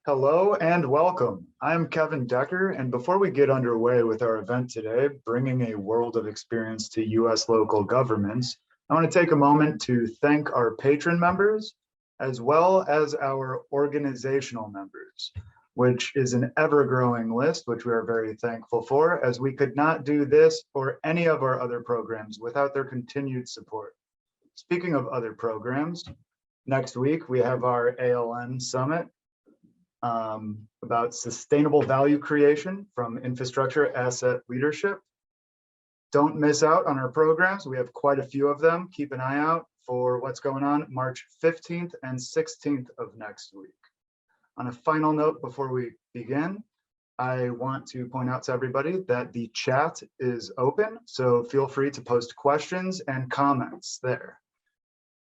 Hello and welcome. I'm Kevin Decker, and before we get underway with our event today, bringing a world of experience to U.S. local governments, I want to take a moment to thank our patron members, as well as our organizational members, which is an ever-growing list, which we are very thankful for, as we could not do this or any of our other programs without their continued support. Speaking of other programs, next week we have our ALN Summit, about sustainable value creation from infrastructure asset leadership. Don't miss out on our programs. We have quite a few of them. Keep an eye out for what's going on March 15th and 16th of next week. On a final note before we begin, I want to point out to everybody that the chat is open, so feel free to post questions and comments there.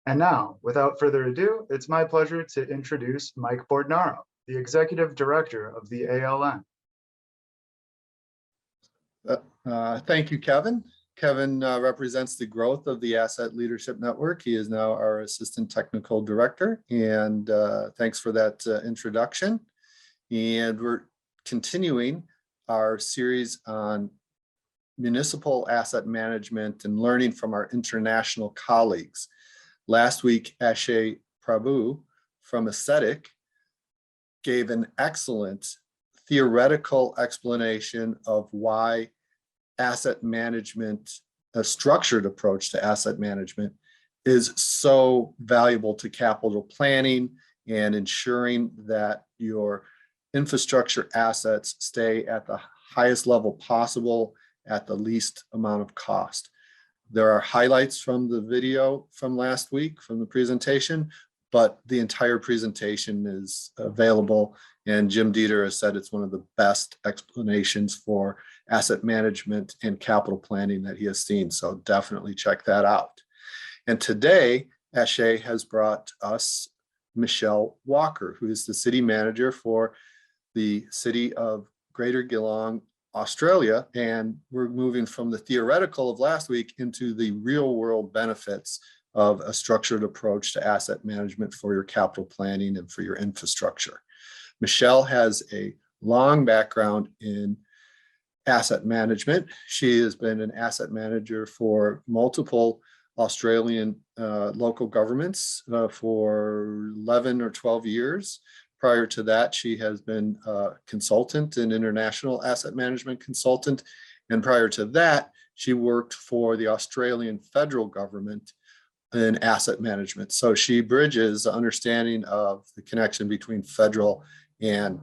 And now, without further ado, it's my pleasure to introduce Mike Bordnaro, the Executive Director of the ALN. Thank you, Kevin. Kevin represents the growth of the Asset Leadership Network. He is now our Assistant Technical Director, and thanks for that introduction. And we're continuing our series on municipal asset management and learning from our international colleagues. Last week, Ashay Prabhu from ASCETIC gave an excellent theoretical explanation of why asset management, a structured approach to asset management, is so valuable to capital planning and ensuring that your infrastructure assets stay at the highest level possible at the least amount of cost. There are highlights from the video from last week from the presentation, but the entire presentation is available, and Jim Dieter has said it's one of the best explanations for asset management and capital planning that he has seen, so definitely check that out. And today, Ashay has brought us Michelle Walker, who is the city manager for the city of Greater Geelong, Australia, and we're moving from the theoretical of last week into the real world benefits of a structured approach to asset management for your capital planning and for your infrastructure. Michelle has a long background in asset management. She has been an asset manager for multiple Australian local governments for 11 or 12 years. Prior to that, she has been a consultant, an international asset management consultant. And prior to that, she worked for the Australian federal government in asset management. So she bridges the understanding of the connection between federal and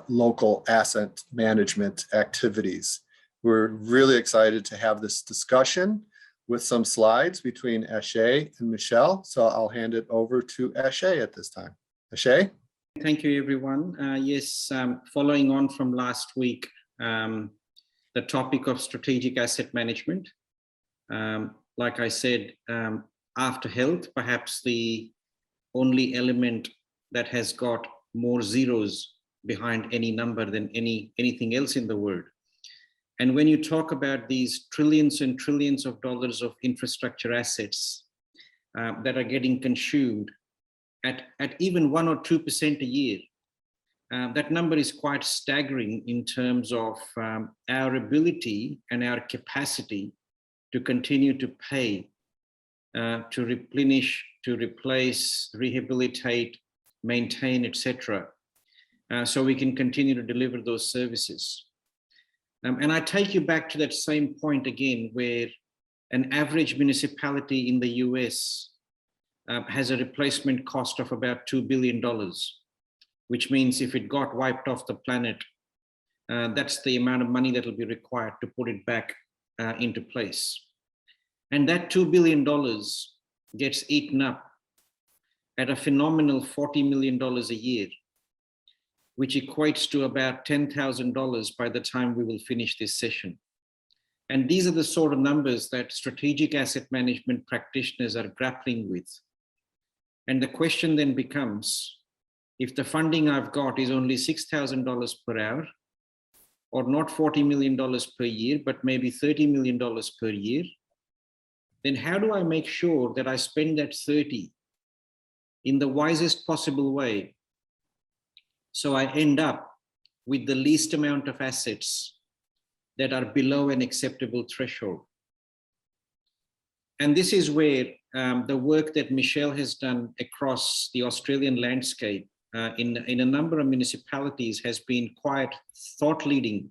local asset management activities. We're really excited to have this discussion with some slides between Ashay and Michelle. So I'll hand it over to Ashay at this time. Ashay? Thank you, everyone. Yes, following on from last week, the topic of strategic asset management. Like I said, after health, perhaps the only element that has got more zeros behind any number than anything else in the world. And when you talk about these trillions and trillions of dollars of infrastructure assets that are getting consumed at even 1 or 2% a year, that number is quite staggering in terms of our ability and our capacity to continue to pay, to replenish, to replace, rehabilitate, maintain, etc. So we can continue to deliver those services. And I take you back to that same point again, where an average municipality in the US has a replacement cost of about $2 billion, which means if it got wiped off the planet, that's the amount of money that will be required to put it back into place. And that $2 billion gets eaten up at a phenomenal $40 million a year, which equates to about $10,000 by the time we will finish this session. And these are the sort of numbers that strategic asset management practitioners are grappling with. And the question then becomes, if the funding I've got is only $6,000 per hour, or not $40 million per year, but maybe $30 million per year, then how do I make sure that I spend that 30 in the wisest possible way So I end up with the least amount of assets that are below an acceptable threshold. And this is where the work that Michelle has done across the Australian landscape in a number of municipalities has been quite thought leading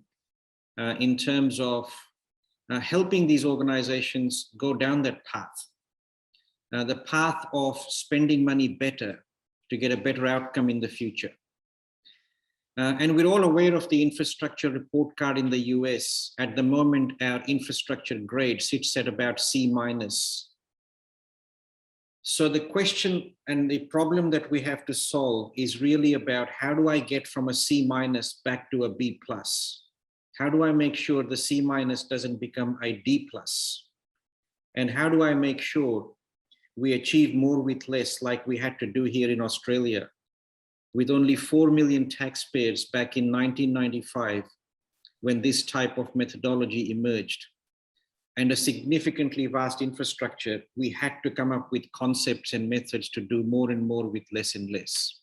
in terms of helping these organizations go down that path. The path of spending money better to get a better outcome in the future. And we're all aware of the infrastructure report card in the US. At the moment, our infrastructure grade sits at about C-. So the question and the problem that we have to solve is really about how do I get from a C- back to a B+? How do I make sure the C- doesn't become a D+? And how do I make sure we achieve more with less, like we had to do here in Australia, with only 4 million taxpayers back in 1995, when this type of methodology emerged, and a significantly vast infrastructure, we had to come up with concepts and methods to do more and more with less and less.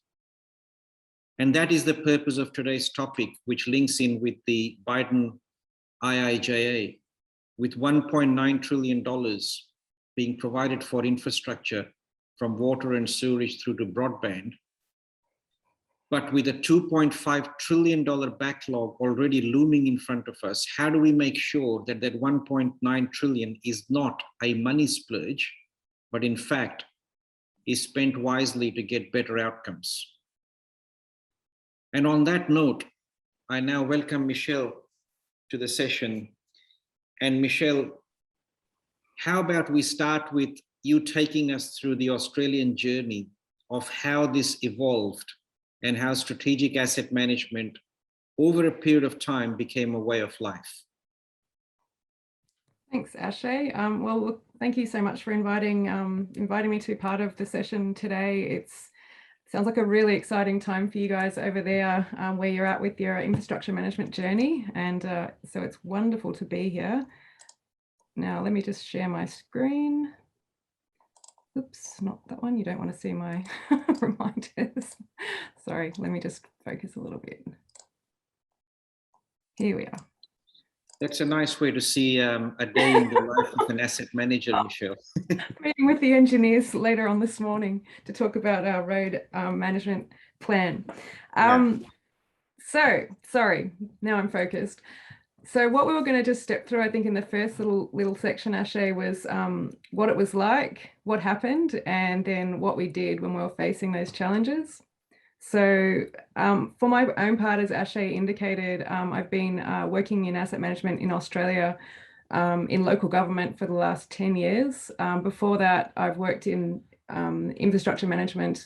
And that is the purpose of today's topic, which links in with the Biden IIJA, with $1.9 trillion being provided for infrastructure from water and sewerage through to broadband. But with a $2.5 trillion backlog already looming in front of us, how do we make sure that that 1.9 trillion is not a money splurge, but in fact is spent wisely to get better outcomes? And on that note, I now welcome Michelle to the session. And Michelle, how about we start with you taking us through the Australian journey of how this evolved and how strategic asset management over a period of time became a way of life. Thanks, Ashay. Well, look, thank you so much for inviting me to be part of the session today. It sounds like a really exciting time for you guys over there where you're at with your infrastructure management journey. And so it's wonderful to be here. Now, let me just share my screen. Oops, not that one. You don't want to see my reminders. Sorry, let me just focus a little bit. Here we are. That's a nice way to see a day in the life of an asset manager, Michelle. Meeting with the engineers later on this morning to talk about our road management plan. So, sorry, now I'm focused. So what we were going to just step through, I think in the first little section, Ashay, was what it was like, what happened, and then what we did when we were facing those challenges. So for my own part, as Ashay indicated, I've been working in asset management in Australia in local government for the last 10 years. Before that, I've worked in infrastructure management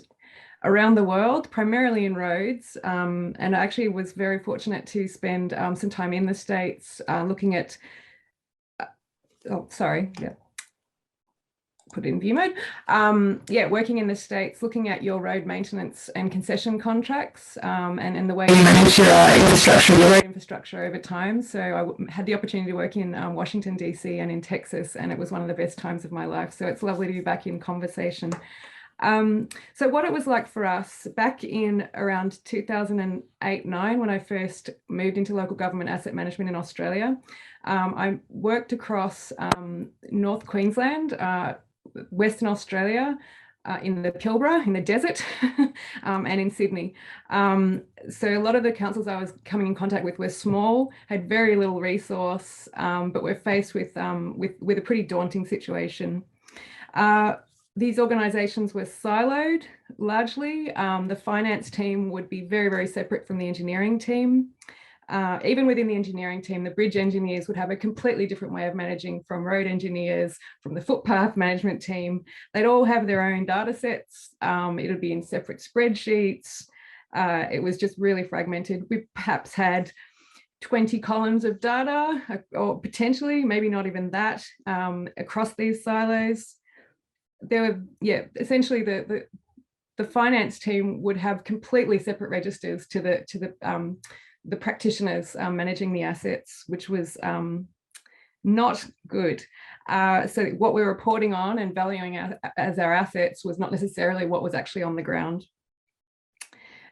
around the world, primarily in roads, and I actually was very fortunate to spend some time in the States looking at, put it in view mode. Working in the States, looking at your road maintenance and concession contracts and the way you manage your infrastructure, your road infrastructure over time. So I had the opportunity to work in Washington, DC and in Texas, and it was one of the best times of my life. So it's lovely to be back in conversation. So what it was like for us back in around 2008-9, when I first moved into local government asset management in Australia, I worked across North Queensland, Western Australia, in the Pilbara, in the desert, and in Sydney. So a lot of the councils I was coming in contact with were small, had very little resource, but were faced with a pretty daunting situation. These organisations were siloed largely. The finance team would be very, very separate from the engineering team. Even within the engineering team, the bridge engineers would have a completely different way of managing from road engineers, from the footpath management team. They'd all have their own data sets. It would be in separate spreadsheets. It was just really fragmented. We perhaps had 20 columns of data, or potentially, maybe not even that, across these silos. There were, essentially the finance team would have completely separate registers to the practitioners managing the assets, which was not good. So what we're reporting on and valuing as our assets was not necessarily what was actually on the ground.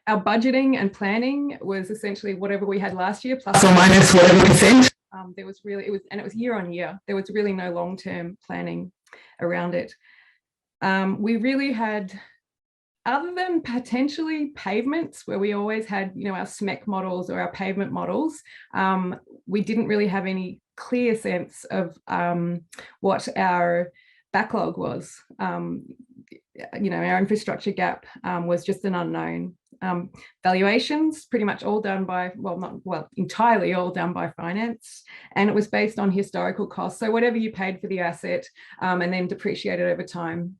our budgeting and planning was essentially whatever we had last year, plus or minus whatever percent. There was really, it was year on year. There was really no long-term planning around it. We really had, other than potentially pavements, where we always had, our SMEC models or our pavement models, we didn't really have any clear sense of what our backlog was. Our infrastructure gap was just an unknown. Valuations pretty much all done by, entirely all done by finance, and it was based on historical costs. So whatever you paid for the asset and then depreciated over time,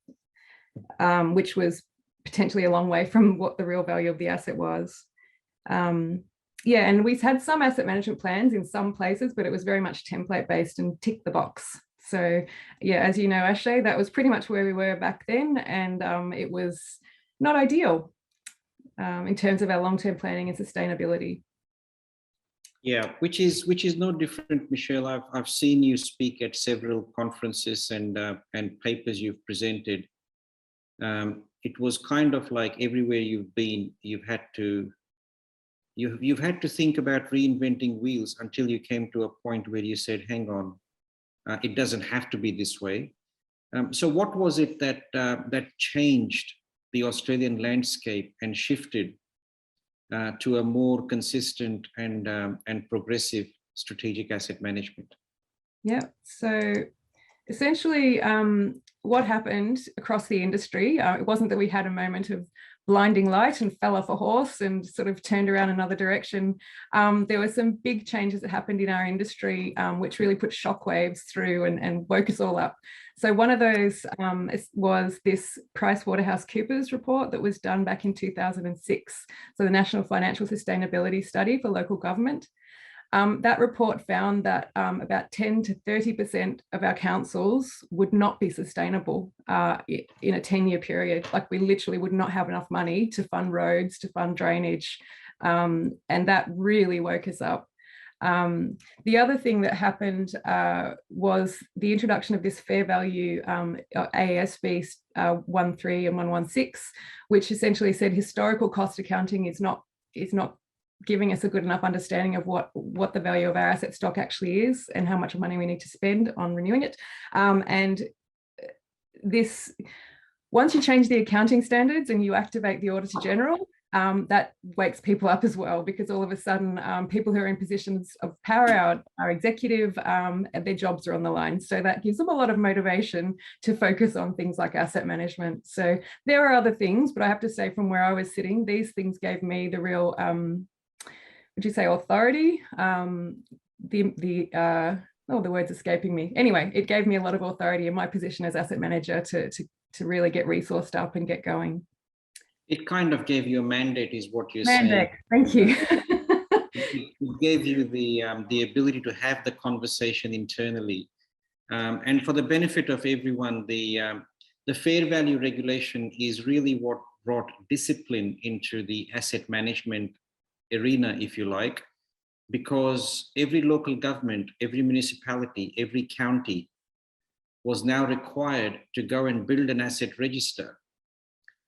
which was potentially a long way from what the real value of the asset was. And we've had some asset management plans in some places, but it was very much template based and tick the box. So as you know, Ashley, that was pretty much where we were back then, and it was not ideal in terms of our long-term planning and sustainability. Yeah, which is no different, Michelle. I've seen you speak at several conferences and papers you've presented. It was kind of like everywhere you've been, you've had to think about reinventing wheels until you came to a point where you said, hang on, it doesn't have to be this way. So what was it that changed the Australian landscape and shifted to a more consistent and progressive strategic asset management? Yeah, so essentially what happened across the industry, it wasn't that we had a moment of blinding light and fell off a horse and sort of turned around another direction. There were some big changes that happened in our industry, which really put shockwaves through and woke us all up. So one of those was this PricewaterhouseCoopers report that was done back in 2006. So the National Financial Sustainability Study for local government. That report found that about 10 to 30% of our councils would not be sustainable in a 10-year period. Like, we literally would not have enough money to fund roads, to fund drainage. And that really woke us up. The other thing that happened was the introduction of this fair value AASB 13 and 116, which essentially said historical cost accounting is not giving us a good enough understanding of what the value of our asset stock actually is and how much money we need to spend on renewing it. And this, once you change the accounting standards and you activate the Auditor General, that wakes people up as well, because all of a sudden people who are in positions of power, our executive, their jobs are on the line. So that gives them a lot of motivation to focus on things like asset management. So there are other things, but I have to say, from where I was sitting, these things gave me the real would you say authority? The word's escaping me. Anyway, it gave me a lot of authority in my position as asset manager to really get resourced up and get going. It kind of gave you a mandate, is what you're saying. Mandate, thank you. It gave you the ability to have the conversation internally. And for the benefit of everyone, the fair value regulation is really what brought discipline into the asset management arena, if you like, because every local government, every municipality, every county was now required to go and build an asset register.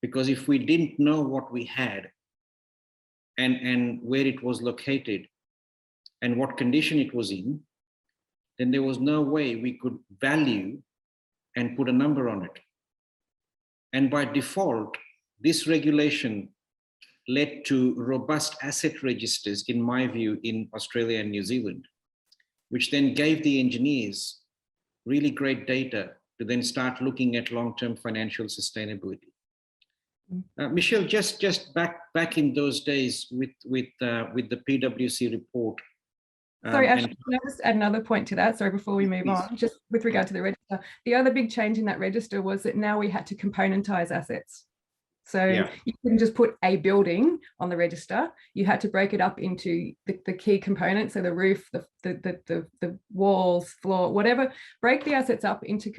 Because if we didn't know what we had and where it was located and what condition it was in, then there was no way we could value and put a number on it. And by default, this regulation led to robust asset registers, in my view, in Australia and New Zealand, which then gave the engineers really great data to then start looking at long-term financial sustainability. Michelle, just back in those days with the PwC report. Sorry, Ashley, can I just add another point to that? Sorry, before we move on, just with regard to the register. The other big change in that register was that now we had to componentize assets. So you couldn't just put a building on the register. You had to break it up into the key components, so the roof, the walls, floor, whatever. Break the assets up into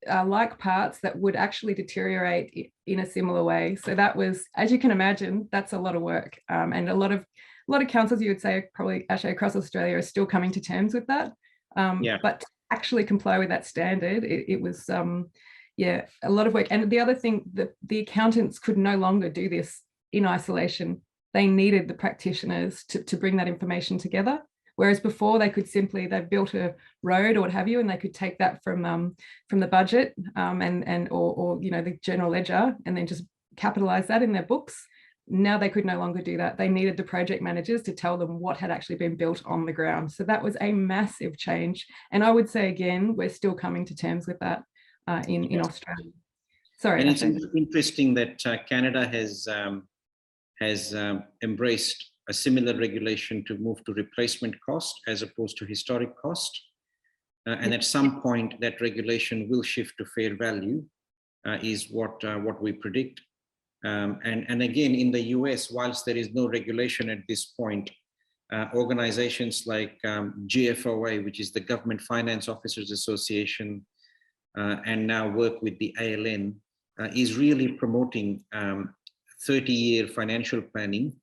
like parts that would actually deteriorate in a similar way. So that was, as you can imagine, that's a lot of work, and a lot of councils, you would say, probably actually across Australia, are still coming to terms with that. But to actually comply with that standard, it was a lot of work. And the other thing, the accountants could no longer do this in isolation. They needed the practitioners to bring that information together. Whereas before they built a road or what have you, and they could take that from the budget or the general ledger and then just capitalize that in their books. Now they could no longer do that. They needed the project managers to tell them what had actually been built on the ground. So that was a massive change. And I would say, again, we're still coming to terms with that in Australia. Sorry. And it's interesting that Canada has embraced a similar regulation to move to replacement cost as opposed to historic cost. And at some point, that regulation will shift to fair value, is what we predict. And again, in the US, whilst there is no regulation at this point, organizations like GFOA, which is the Government Finance Officers Association, and now work with the ALN, is really promoting 30-year financial planning,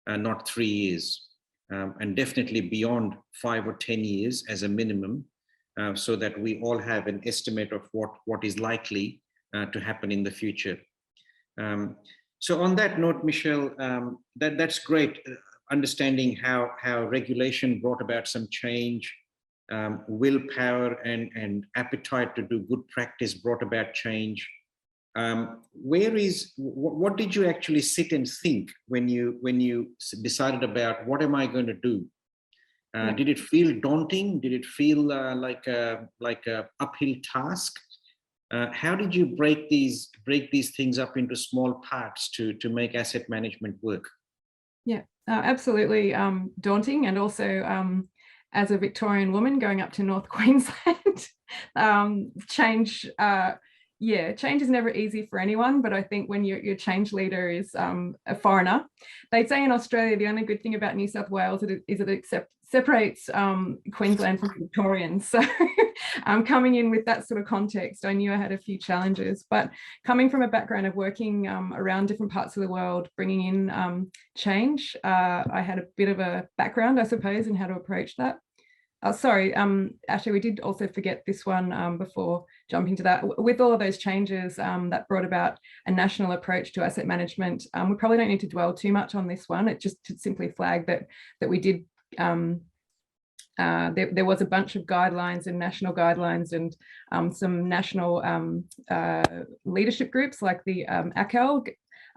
not 3 years, and definitely beyond 5 or 10 years as a minimum, so that we all have an estimate of what is likely to happen in the future. So on that note, Michelle, that's great, understanding how regulation brought about some change, willpower and appetite to do good practice brought about change. What did you actually sit and think when you decided about what am I going to do? Did it feel daunting? Did it feel like a uphill task? How did you break these things up into small parts to make asset management work? Yeah, absolutely daunting, and also as a Victorian woman going up to North Queensland, change. Change is never easy for anyone, but I think when your change leader is a foreigner, they'd say in Australia the only good thing about New South Wales is that it separates Queensland from Victorians. So coming in with that sort of context, I knew I had a few challenges, but coming from a background of working around different parts of the world, bringing in change, I had a bit of a background, I suppose, in how to approach that. Sorry, actually, we did also forget this one before jumping to that. With all of those changes that brought about a national approach to asset management, we probably don't need to dwell too much on this one. It just to simply flag that we did, there was a bunch of guidelines and national guidelines and some national leadership groups like the ACAL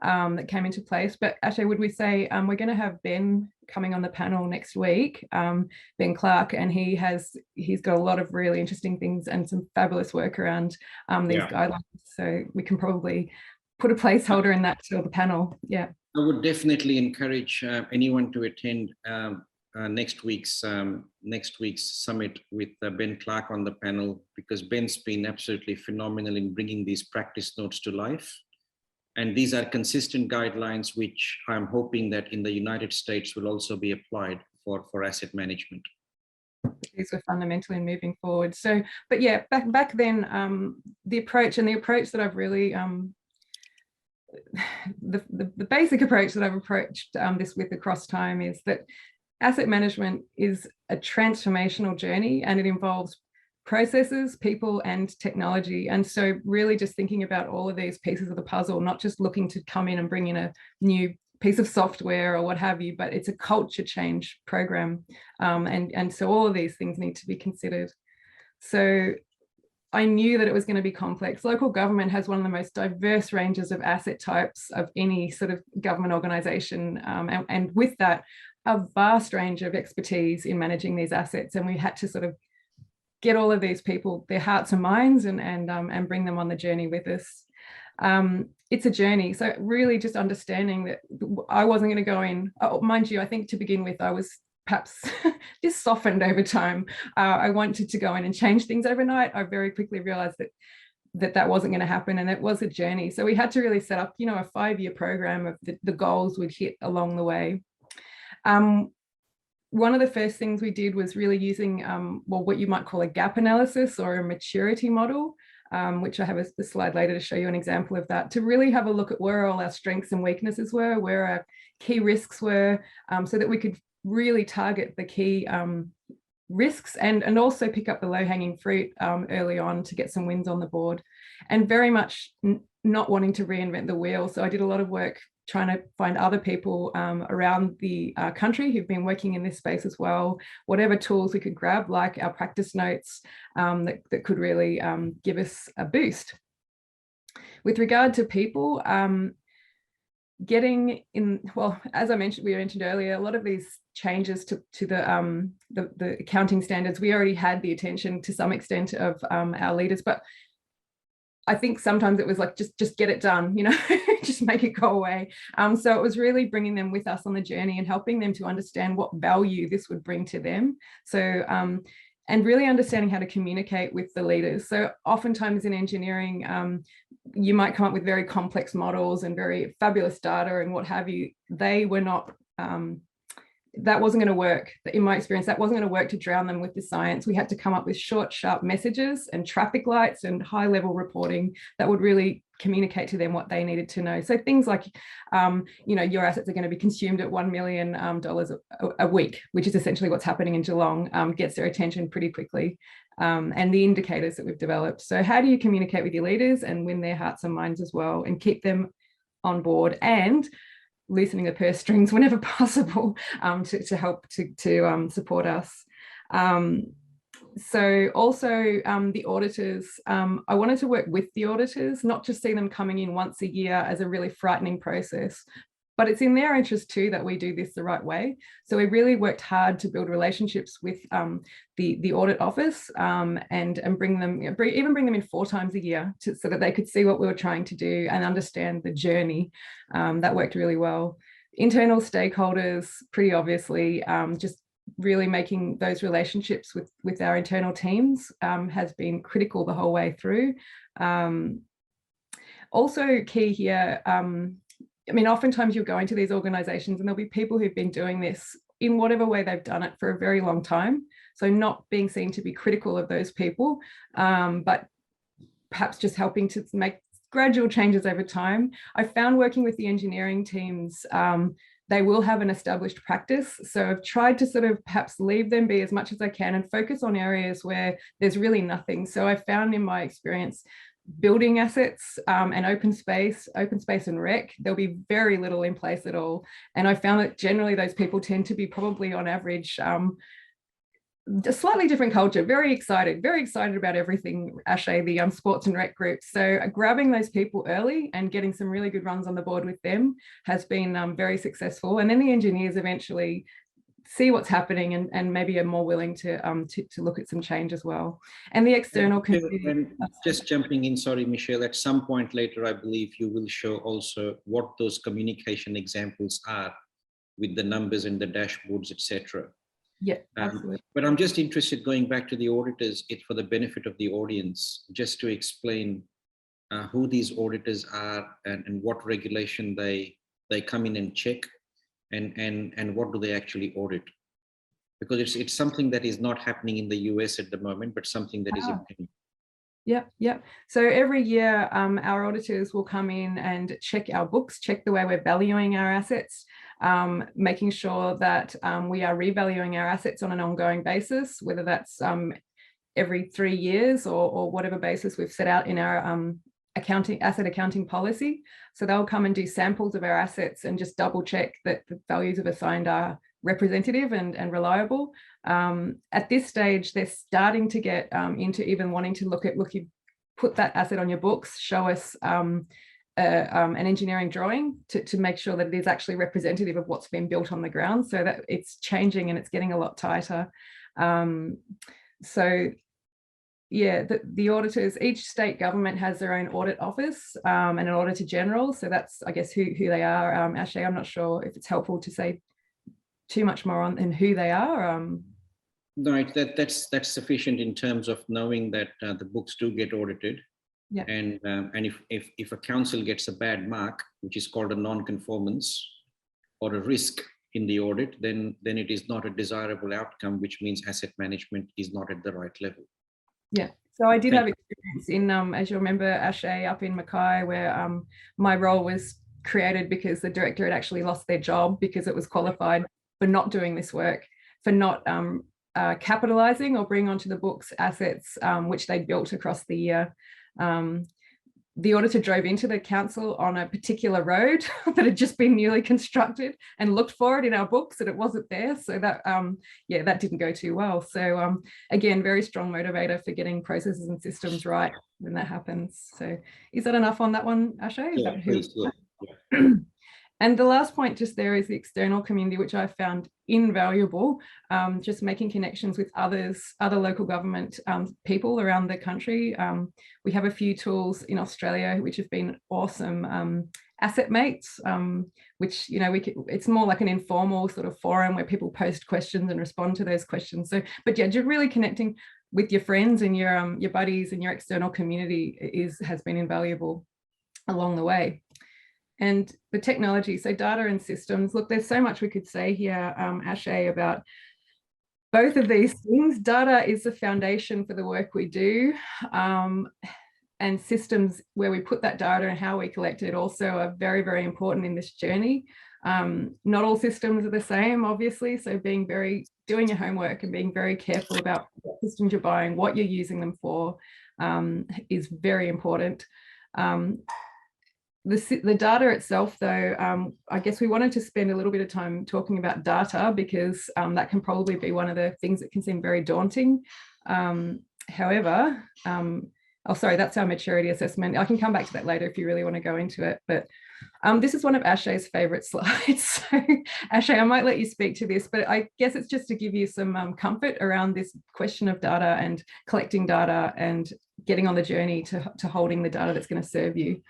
that came into place. But actually, would we say we're going to have Ben coming on the panel next week, Ben Clark, and he's got a lot of really interesting things and some fabulous work around these guidelines. So we can probably put a placeholder in that to the panel. Yeah, I would definitely encourage anyone to attend next week's summit with Ben Clark on the panel, because Ben's been absolutely phenomenal in bringing these practice notes to life. And these are consistent guidelines, which I'm hoping that in the United States will also be applied for asset management. These were fundamental in moving forward. So, but yeah, back then, the approach that I've really, the basic approach that I've approached this with across time is that asset management is a transformational journey, and it involves processes, people, and technology. And so really just thinking about all of these pieces of the puzzle, not just looking to come in and bring in a new piece of software or what have you, but it's a culture change program. And so all of these things need to be considered. So I knew that it was going to be complex. Local government has one of the most diverse ranges of asset types of any sort of government organisation. And with that, a vast range of expertise in managing these assets. And we had to sort of get all of these people, their hearts and minds, and bring them on the journey with us. It's a journey. So really just understanding that I wasn't going to go in, mind you, I think to begin with, I was perhaps just softened over time. I wanted to go in and change things overnight. I very quickly realized that wasn't going to happen, and it was a journey. So we had to really set up, a 5-year program of the goals we'd hit along the way. One of the first things we did was really using, what you might call a gap analysis or a maturity model, which I have a slide later to show you an example of that, to really have a look at where all our strengths and weaknesses were, where our key risks were, so that we could really target the key risks and also pick up the low-hanging fruit early on to get some wins on the board, and very much not wanting to reinvent the wheel. So I did a lot of work trying to find other people around the country who've been working in this space as well, whatever tools we could grab, like our practice notes that could really give us a boost. With regard to people, getting in, well, as we mentioned earlier, a lot of these changes to the accounting standards, we already had the attention to some extent of our leaders, but I think sometimes it was like, just get it done, you know, just make it go away. So it was really bringing them with us on the journey and helping them to understand what value this would bring to them. So, and really understanding how to communicate with the leaders. So oftentimes in engineering, you might come up with very complex models and very fabulous data and what have you. They were not, that wasn't going to work. In my experience, that wasn't going to work to drown them with the science. We had to come up with short, sharp messages and traffic lights and high level reporting that would really communicate to them what they needed to know. So things like, you know, your assets are going to be consumed at $1 million a week, which is essentially what's happening in Geelong, gets their attention pretty quickly. And the indicators that we've developed. So how do you communicate with your leaders and win their hearts and minds as well, and keep them on board and loosening the purse strings whenever possible to help to support us. So also the auditors, I wanted to work with the auditors, not just see them coming in once a year as a really frightening process, but it's in their interest too that we do this the right way. So we really worked hard to build relationships with the audit office and bring them, even bring them in 4 times a year so that they could see what we were trying to do and understand the journey. That worked really well. Internal stakeholders, pretty obviously, just really making those relationships with our internal teams has been critical the whole way through. Also key here, I mean, oftentimes you'll go into these organizations and there'll be people who've been doing this in whatever way they've done it for a very long time. So not being seen to be critical of those people, but perhaps just helping to make gradual changes over time. I found working with the engineering teams, they will have an established practice. So I've tried to sort of perhaps leave them be as much as I can and focus on areas where there's really nothing. So I found in my experience, building assets and open space and rec, there'll be very little in place at all. And I found that generally those people tend to be probably on average a slightly different culture, very excited about everything, Ashay, the sports and rec groups. So grabbing those people early and getting some really good runs on the board with them has been very successful. And then the engineers eventually see what's happening and maybe are more willing to look at some change as well. And the external community. And just jumping in, sorry, Michelle, at some point later, I believe you will show also what those communication examples are with the numbers and the dashboards, etc. Yeah, absolutely. But I'm just interested, going back to the auditors, for the benefit of the audience, just to explain who these auditors are and what regulation they come in and check. And what do they actually audit? Because it's something that is not happening in the US at the moment, but something that is happening. Yeah. So every year, our auditors will come in and check our books, check the way we're valuing our assets, making sure that we are revaluing our assets on an ongoing basis, whether that's every 3 years or whatever basis we've set out in our asset accounting policy. So they'll come and do samples of our assets and just double check that the values of assigned are representative and reliable. At this stage, they're starting to get into even wanting to look, you put that asset on your books, show us an engineering drawing to make sure that it is actually representative of what's been built on the ground, so that it's changing and it's getting a lot tighter. So yeah, the auditors, each state government has their own audit office and an auditor general. So that's, I guess, who they are. Ashley, I'm not sure if it's helpful to say too much more on who they are. No, that's sufficient in terms of knowing that the books do get audited. Yeah. And if a council gets a bad mark, which is called a non-conformance or a risk in the audit, then it is not a desirable outcome, which means asset management is not at the right level. Yeah, so I did have experience in, as you remember, Ashay, up in Mackay, where my role was created because the director had actually lost their job because it was qualified for not doing this work, for not capitalizing or bringing onto the books assets which they built across the year. the auditor drove into the council on a particular road that had just been newly constructed and looked for it in our books and it wasn't there. So that, yeah, that didn't go too well. So again, very strong motivator for getting processes and systems right when that happens. So is that enough on that one, Ashay? Yeah, please, yeah. And the last point just there is the external community, which I found invaluable, just making connections with other local government people around the country. We have a few tools in Australia which have been awesome. Asset Mates, which, you know, it's more like an informal sort of forum where people post questions and respond to those questions. So, but yeah, just really connecting with your friends and your buddies and your external community has been invaluable along the way. And the technology, so data and systems, look, there's so much we could say here, Ashay, about both of these things. Data is the foundation for the work we do, and systems where we put that data and how we collect it also are very, very important in this journey. Not all systems are the same, obviously, so doing your homework and being very careful about what systems you're buying, what you're using them for, is very important. The data itself, though, I guess we wanted to spend a little bit of time talking about data because that can probably be one of the things that can seem very daunting. However, oh, sorry, that's our maturity assessment. I can come back to that later if you really want to go into it. But this is one of Ashay's favourite slides. So, Ashay, I might let you speak to this, but I guess it's just to give you some comfort around this question of data and collecting data and getting on the journey to holding the data that's going to serve you.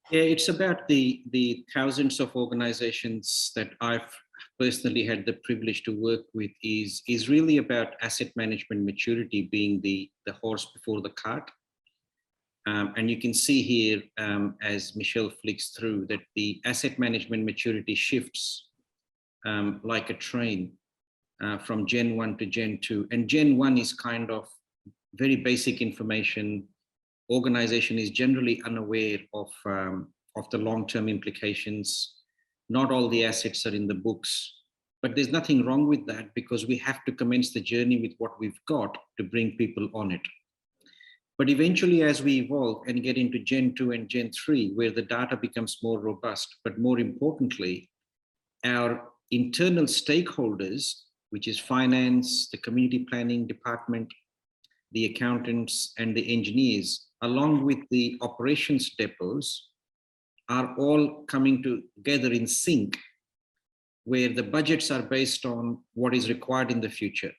Yeah, it's about the thousands of organizations that I've personally had the privilege to work with is really about asset management maturity being the horse before the cart. And you can see here, as Michelle flicks through, that the asset management maturity shifts like a train from Gen 1 to Gen 2. And Gen 1 is kind of very basic information. Organization is generally unaware of the long-term implications. Not all the assets are in the books, but there's nothing wrong with that because we have to commence the journey with what we've got to bring people on it. But eventually, as we evolve and get into Gen 2 and Gen 3, where the data becomes more robust, but more importantly, our internal stakeholders, which is finance, the community planning department, the accountants, and the engineers, along with the operations depots, are all coming together in sync, where the budgets are based on what is required in the future,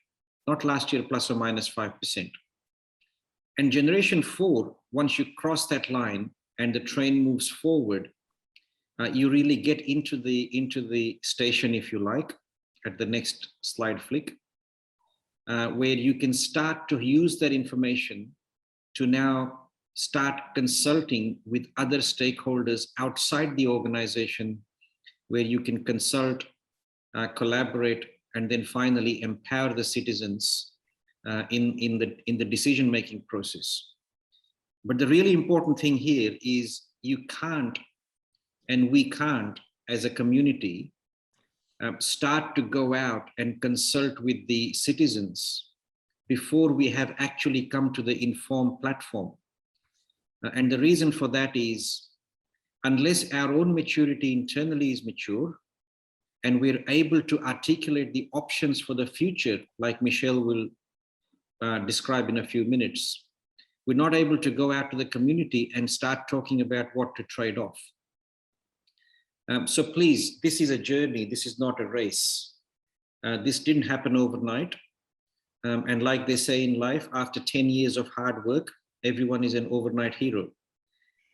not last year plus or minus 5%. And generation 4, once you cross that line and the train moves forward, you really get into the station, if you like, at the next slide flick, where you can start to use that information to now start consulting with other stakeholders outside the organization, where you can consult, collaborate, and then finally empower the citizens in the decision-making process. But the really important thing here is you can't, and we can't, as a community, start to go out and consult with the citizens before we have actually come to the informed platform. And the reason for that is, unless our own maturity internally is mature, and we're able to articulate the options for the future, like Michelle will describe in a few minutes, we're not able to go out to the community and start talking about what to trade off. So please, this is a journey, this is not a race. This didn't happen overnight. And like they say in life, after 10 years of hard work, everyone is an overnight hero.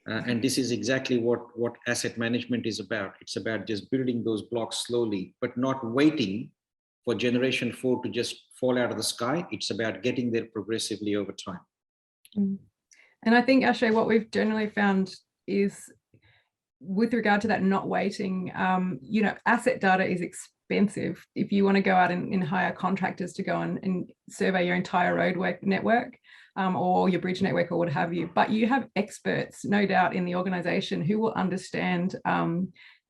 And this is exactly what asset management is about. It's about just building those blocks slowly, but not waiting for generation 4 to just fall out of the sky. It's about getting there progressively over time. And I think, Ashay, what we've generally found is, with regard to that not waiting, you know, asset data is expensive. If you want to go out and hire contractors to go and survey your entire roadwork network, or your bridge network or what have you, but you have experts, no doubt, in the organization who will understand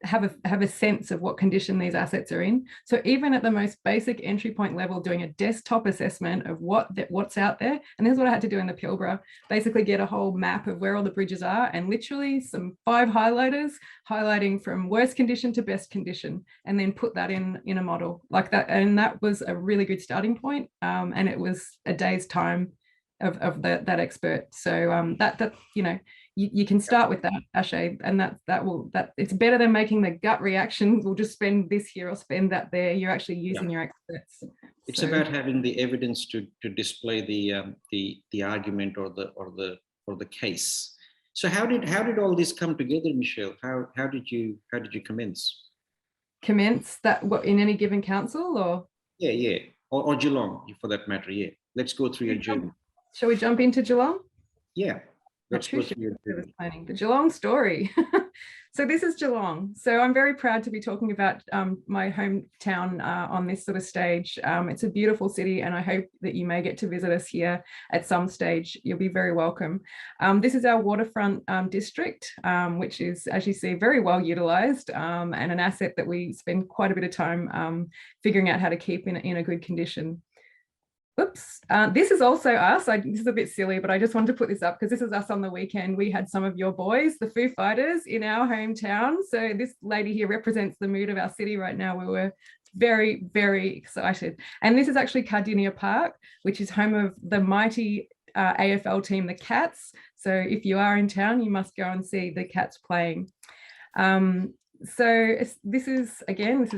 have a sense of what condition these assets are in. So even at the most basic entry point level, doing a desktop assessment of what's out there, and this is what I had to do in the Pilbara, basically get a whole map of where all the bridges are, and literally some 5 highlighters highlighting from worst condition to best condition, and then put that in a model like that. And that was a really good starting point, and it was a day's time of that expert. So that you know, you can start with that, Ashay, and that it's better than making the gut reaction. We'll just spend this here or spend that there. You're actually using your experts. It's about having the evidence to display the argument or the case. So how did all this come together, Michelle? How did you commence? Commence that what in any given council, or or Geelong for that matter? Yeah, let's go through your journey. Shall we jump into Geelong? Yeah. Let's go through your journey. Planning the Geelong story. So this is Geelong. So I'm very proud to be talking about my hometown on this sort of stage. It's a beautiful city, and I hope that you may get to visit us here at some stage. You'll be very welcome. This is our waterfront district, which is, as you see, very well utilised, and an asset that we spend quite a bit of time figuring out how to keep in a good condition. Oops, this is also us. This is a bit silly, but I just wanted to put this up because this is us on the weekend. We had some of your boys, the Foo Fighters, in our hometown. So this lady here represents the mood of our city right now. We were very, very excited. And this is actually Cardinia Park, which is home of the mighty AFL team, the Cats. So if you are in town, you must go and see the Cats playing. So this is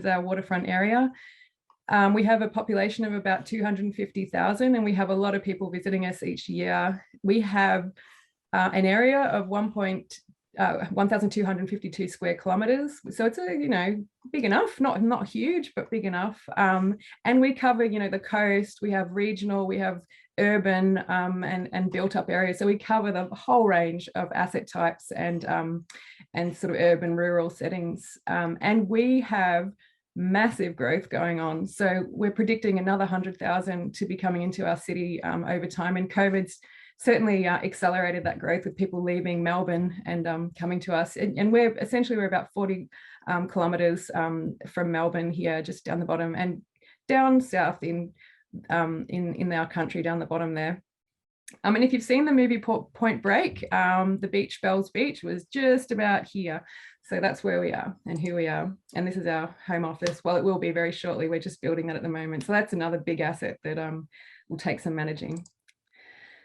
our waterfront area. We have a population of about 250,000, and we have a lot of people visiting us each year. We have an area of 1,252 square kilometres. So it's big enough, not huge, but big enough. And we cover, the coast. We have regional, we have urban and built up areas. So we cover the whole range of asset types and sort of urban rural settings. And we have massive growth going on. So we're predicting another 100,000 to be coming into our city over time. And COVID's certainly accelerated that growth with people leaving Melbourne and coming to us. And we're about 40 kilometres from Melbourne here, just down the bottom, and down south in our country, down the bottom there. And if you've seen the movie Point Break, the beach, Bells Beach, was just about here. So that's where we are and who we are. And this is our home office. Well, it will be very shortly. We're just building that at the moment. So that's another big asset that will take some managing.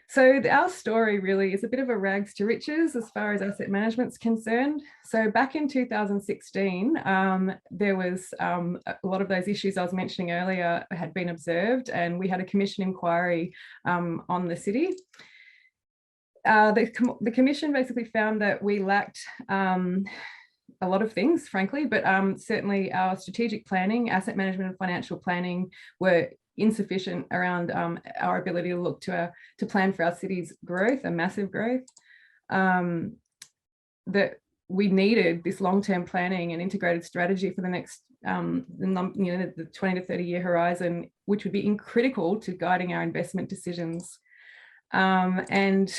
So our story really is a bit of a rags to riches as far as asset management's concerned. So back in 2016, there was a lot of those issues I was mentioning earlier had been observed, and we had a commission inquiry on the city. The commission basically found that we lacked a lot of things, frankly, but certainly our strategic planning, asset management and financial planning were insufficient around our ability to look to plan for our city's growth, a massive growth, that we needed this long-term planning and integrated strategy for the next the 20 to 30 year horizon, which would be critical to guiding our investment decisions. And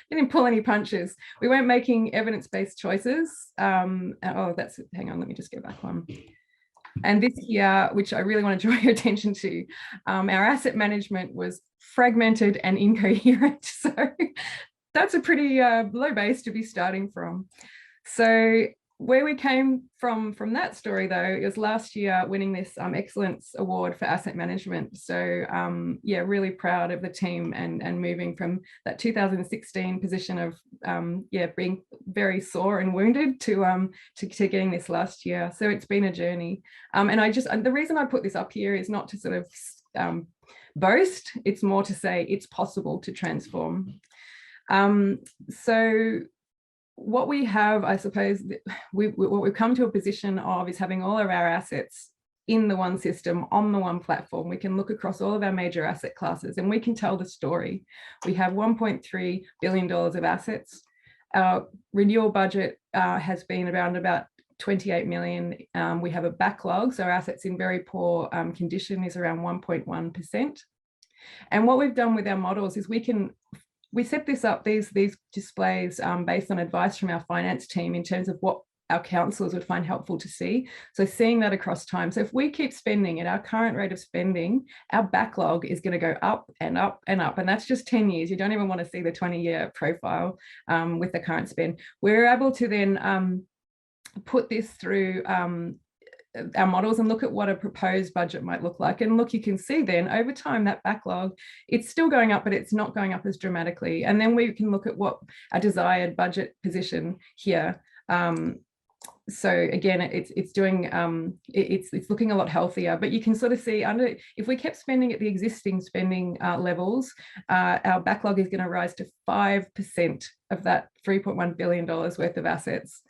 didn't pull any punches. We weren't making evidence-based choices. Hang on, let me just go back one. And this year, which I really want to draw your attention to, our asset management was fragmented and incoherent. So that's a pretty low base to be starting from. So where we came from that story, though, is last year winning this Excellence Award for Asset Management. So yeah, really proud of the team and moving from that 2016 position of being very sore and wounded to getting this last year. So it's been a journey. And the reason I put this up here is not to sort of boast, it's more to say it's possible to transform. So what we have, I suppose, what we've come to a position of is having all of our assets in the one system, on the one platform. We can look across all of our major asset classes and we can tell the story. We have $1.3 billion of assets. Our renewal budget has been around about 28 million. We have a backlog, so our assets in very poor condition is around 1.1%. And what we've done with our models is we set this up, these displays based on advice from our finance team in terms of what our councillors would find helpful to see. So seeing that across time. So if we keep spending at our current rate of spending, our backlog is going to go up and up and up. And that's just 10 years. You don't even want to see the 20-year profile with the current spend. We're able to then put this through our models and look at what a proposed budget might look like. And look, you can see then over time that backlog, it's still going up, but it's not going up as dramatically. And then we can look at what a desired budget position here. So again, it's doing it's looking a lot healthier, but you can sort of see under, if we kept spending at the existing spending levels, our backlog is going to rise to 5% of that $3.1 billion worth of assets.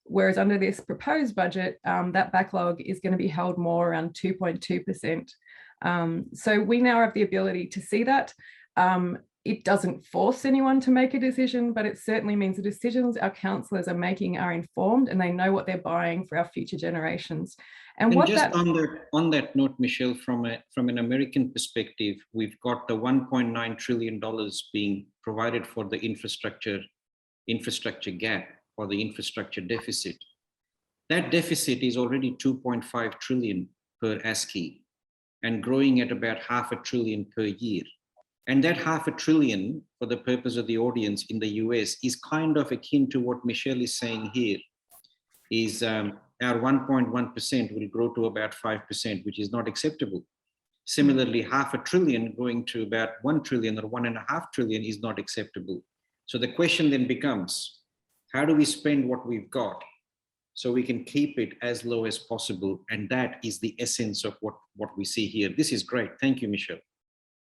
Whereas under this proposed budget, that backlog is going to be held more around 2.2%. So we now have the ability to see that. It doesn't force anyone to make a decision, but it certainly means the decisions our councillors are making are informed and they know what they're buying for our future generations. And what just that on that note, Michelle, from an American perspective, we've got the $1.9 trillion being provided for the infrastructure gap or the infrastructure deficit. That deficit is already 2.5 trillion per ASCII and growing at about $500 billion per year. And that $500 billion, for the purpose of the audience in the US, is kind of akin to what Michelle is saying here, is our 1.1% will grow to about 5%, which is not acceptable. Similarly, $500 billion going to about 1 trillion or 1.5 trillion is not acceptable. So the question then becomes, how do we spend what we've got so we can keep it as low as possible? And that is the essence of what we see here. This is great. Thank you, Michelle.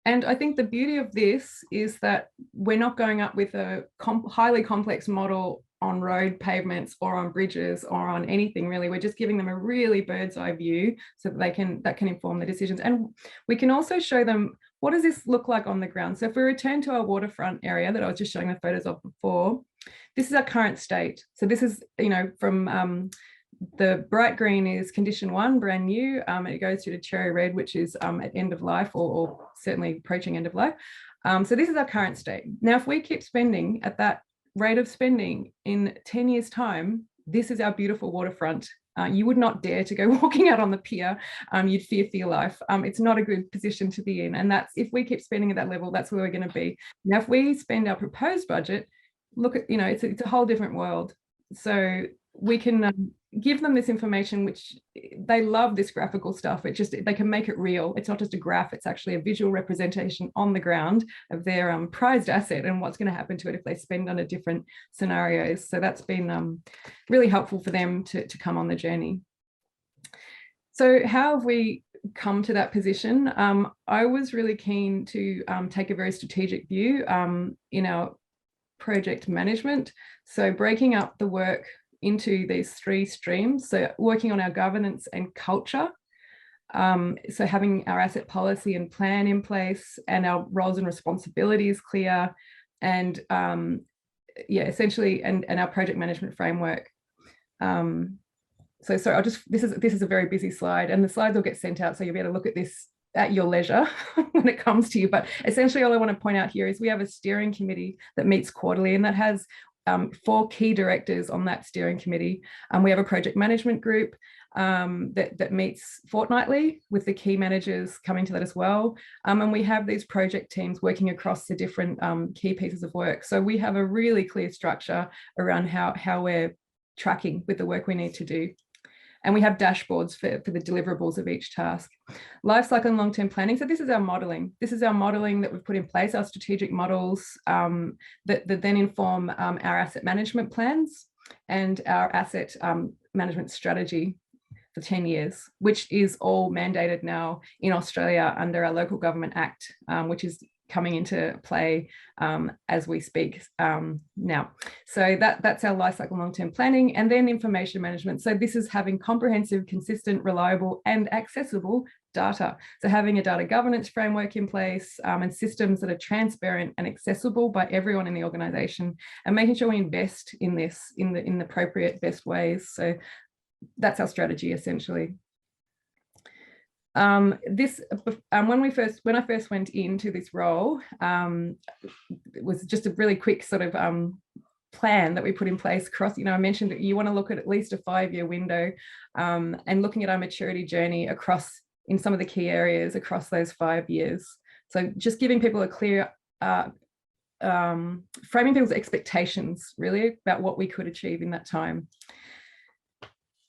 And I think the beauty of this is that we're not going up with a highly complex model on road pavements or on bridges or on anything really. We're just giving them a really bird's eye view so that that can inform the decisions. And we can also show them, what does this look like on the ground? So if we return to our waterfront area that I was just showing the photos of before, this is our current state. So this is, from the bright green is condition 1, brand new. It goes through to cherry red, which is at end of life or certainly approaching end of life. So this is our current state. Now, if we keep spending at that rate of spending in 10 years' time, this is our beautiful waterfront. You would not dare to go walking out on the pier. You'd fear for your life. It's not a good position to be in. And that's, if we keep spending at that level, that's where we're going to be. Now, if we spend our proposed budget, look at, it's a whole different world. So we can give them this information, which they love this graphical stuff. They can make it real. It's not just a graph, it's actually a visual representation on the ground of their prized asset and what's going to happen to it if they spend under different scenarios. So that's been really helpful for them to come on the journey. So how have we come to that position? I was really keen to take a very strategic view in our project management. So breaking up the work into these 3 streams. So working on our governance and culture. So having our asset policy and plan in place and our roles and responsibilities clear, and essentially, and our project management framework. So sorry, this is a very busy slide, and the slides will get sent out, so you'll be able to look at this at your leisure when it comes to you. But essentially all I want to point out here is we have a steering committee that meets quarterly, and that has 4 key directors on that steering committee. We have a project management group that meets fortnightly with the key managers coming to that as well. And we have these project teams working across the different key pieces of work. So we have a really clear structure around how we're tracking with the work we need to do. And we have dashboards for the deliverables of each task. Life cycle and long-term planning. So this is our modelling. This is our modelling that we've put in place, our strategic models that then inform our asset management plans and our asset management strategy for 10 years, which is all mandated now in Australia under our Local Government Act, which is coming into play as we speak now. So that's our life cycle long-term planning, and then information management. So this is having comprehensive, consistent, reliable and accessible data. So having a data governance framework in place and systems that are transparent and accessible by everyone in the organisation, and making sure we invest in this in the appropriate best ways. So that's our strategy essentially. When I first went into this role, it was just a really quick sort of plan that we put in place across, I mentioned that you want to look at least a 5-year window, and looking at our maturity journey across in some of the key areas across those 5 years. So just giving people a clear, framing people's expectations really about what we could achieve in that time.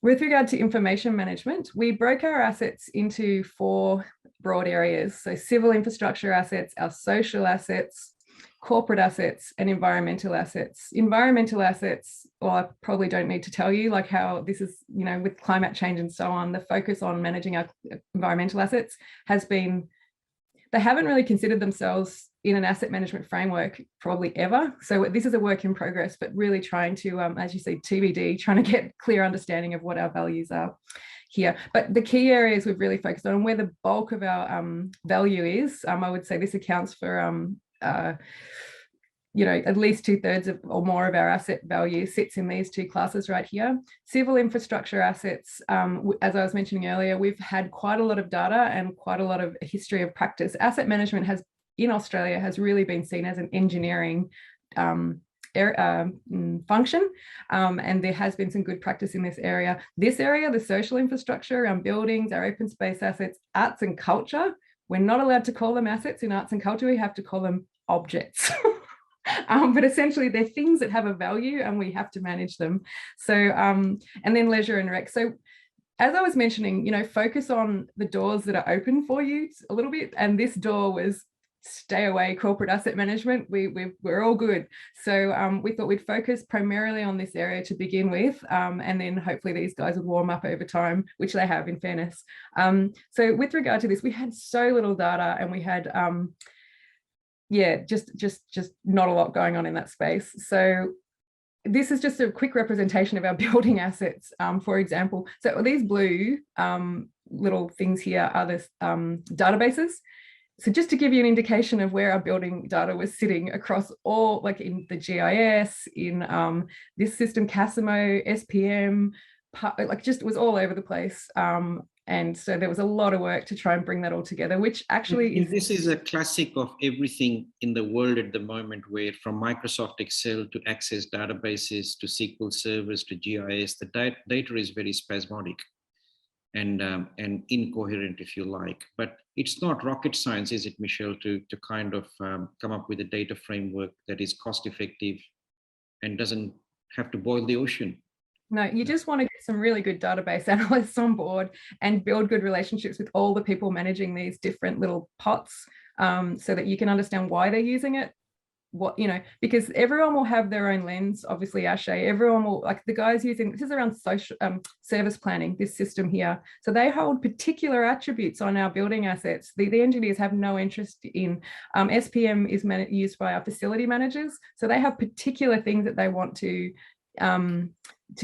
With regard to information management, we broke our assets into 4 broad areas. So civil infrastructure assets, our social assets, corporate assets, and environmental assets. Environmental assets, well, I probably don't need to tell you like how this is, with climate change and so on, the focus on managing our environmental assets has been, they haven't really considered themselves in an asset management framework probably ever. So this is a work in progress, but really trying to, as you see, TBD, trying to get clear understanding of what our values are here. But the key areas we've really focused on, where the bulk of our value is, I would say this accounts for at least 2/3 or more of our asset value sits in these 2 classes right here. Civil infrastructure assets, as I was mentioning earlier, we've had quite a lot of data and quite a lot of history of practice. Asset management in Australia has really been seen as an engineering function, and there has been some good practice in this area. This area, the social infrastructure around buildings, our open space assets, arts and culture, we're not allowed to call them assets in arts and culture, we have to call them objects. But essentially they're things that have a value and we have to manage them. So, and then leisure and rec. So as I was mentioning, focus on the doors that are open for you a little bit. And this door was stay away corporate asset management. We're all good. So we thought we'd focus primarily on this area to begin with. And then hopefully these guys would warm up over time, which they have in fairness. So with regard to this, we had so little data and we had, just not a lot going on in that space. So this is just a quick representation of our building assets, for example. So these blue little things here are the databases. So just to give you an indication of where our building data was sitting across all, like in the GIS, in this system, Casimo, SPM, like just was all over the place. And so there was a lot of work to try and bring that all together, which actually this is a classic of everything in the world at the moment, where from Microsoft Excel to Access databases to SQL servers to GIS, the data is very spasmodic and incoherent, if you like. But it's not rocket science, is it, Michelle, to kind of come up with a data framework that is cost effective and doesn't have to boil the ocean? No, you just want to get some really good database analysts on board and build good relationships with all the people managing these different little pots, so that you can understand why they're using it, because everyone will have their own lens. Obviously, Ashay, everyone will, like the guys using, this is around social service planning, this system here. So they hold particular attributes on our building assets. The engineers have no interest in. SPM is used by our facility managers. So they have particular things that they want to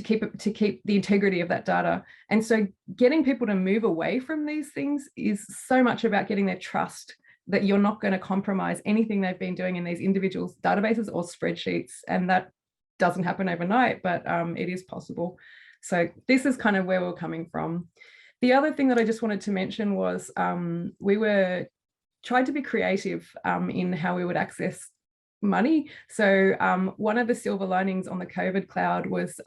keep the integrity of that data. And so getting people to move away from these things is so much about getting their trust that you're not going to compromise anything they've been doing in these individual databases or spreadsheets. And that doesn't happen overnight, but it is possible. So this is kind of where we're coming from. The other thing that I just wanted to mention was we tried to be creative in how we would access money. So one of the silver linings on the COVID cloud was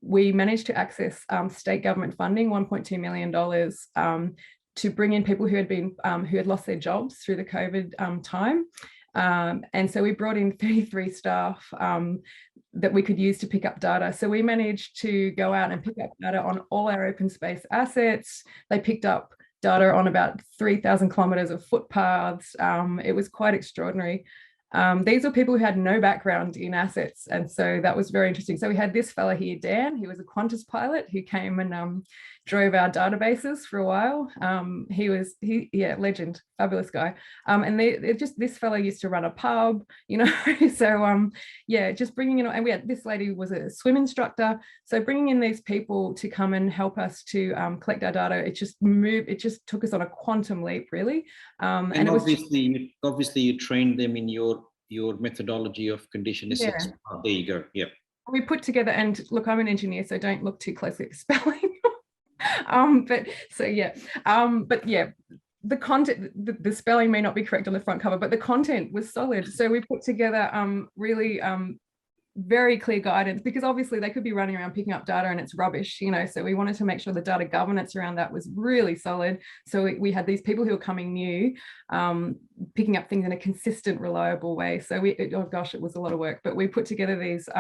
we managed to access state government funding, $1.2 million, to bring in people who had lost their jobs through the COVID time. And so we brought in 33 staff that we could use to pick up data. So we managed to go out and pick up data on all our open space assets. They picked up data on about 3,000 kilometers of footpaths. It was quite extraordinary. These were people who had no background in assets. And so that was very interesting. So we had this fella here, Dan, he was a Qantas pilot who came and drove our databases for a while. Legend, fabulous guy. And this fella used to run a pub, so just bringing in, and we had, this lady was a swim instructor. So bringing in these people to come and help us to collect our data, it just took us on a quantum leap, really. And obviously you trained them in your methodology of condition assessment. Yeah. There you go. Yeah. We put together, and look, I'm an engineer, so don't look too closely at spelling. The content, the spelling may not be correct on the front cover, but the content was solid. So we put together really very clear guidance, because obviously they could be running around picking up data and it's rubbish, you know, so we wanted to make sure the data governance around that was really solid. So we had these people who are coming new, picking up things in a consistent, reliable way. So oh gosh, it was a lot of work, but we put together these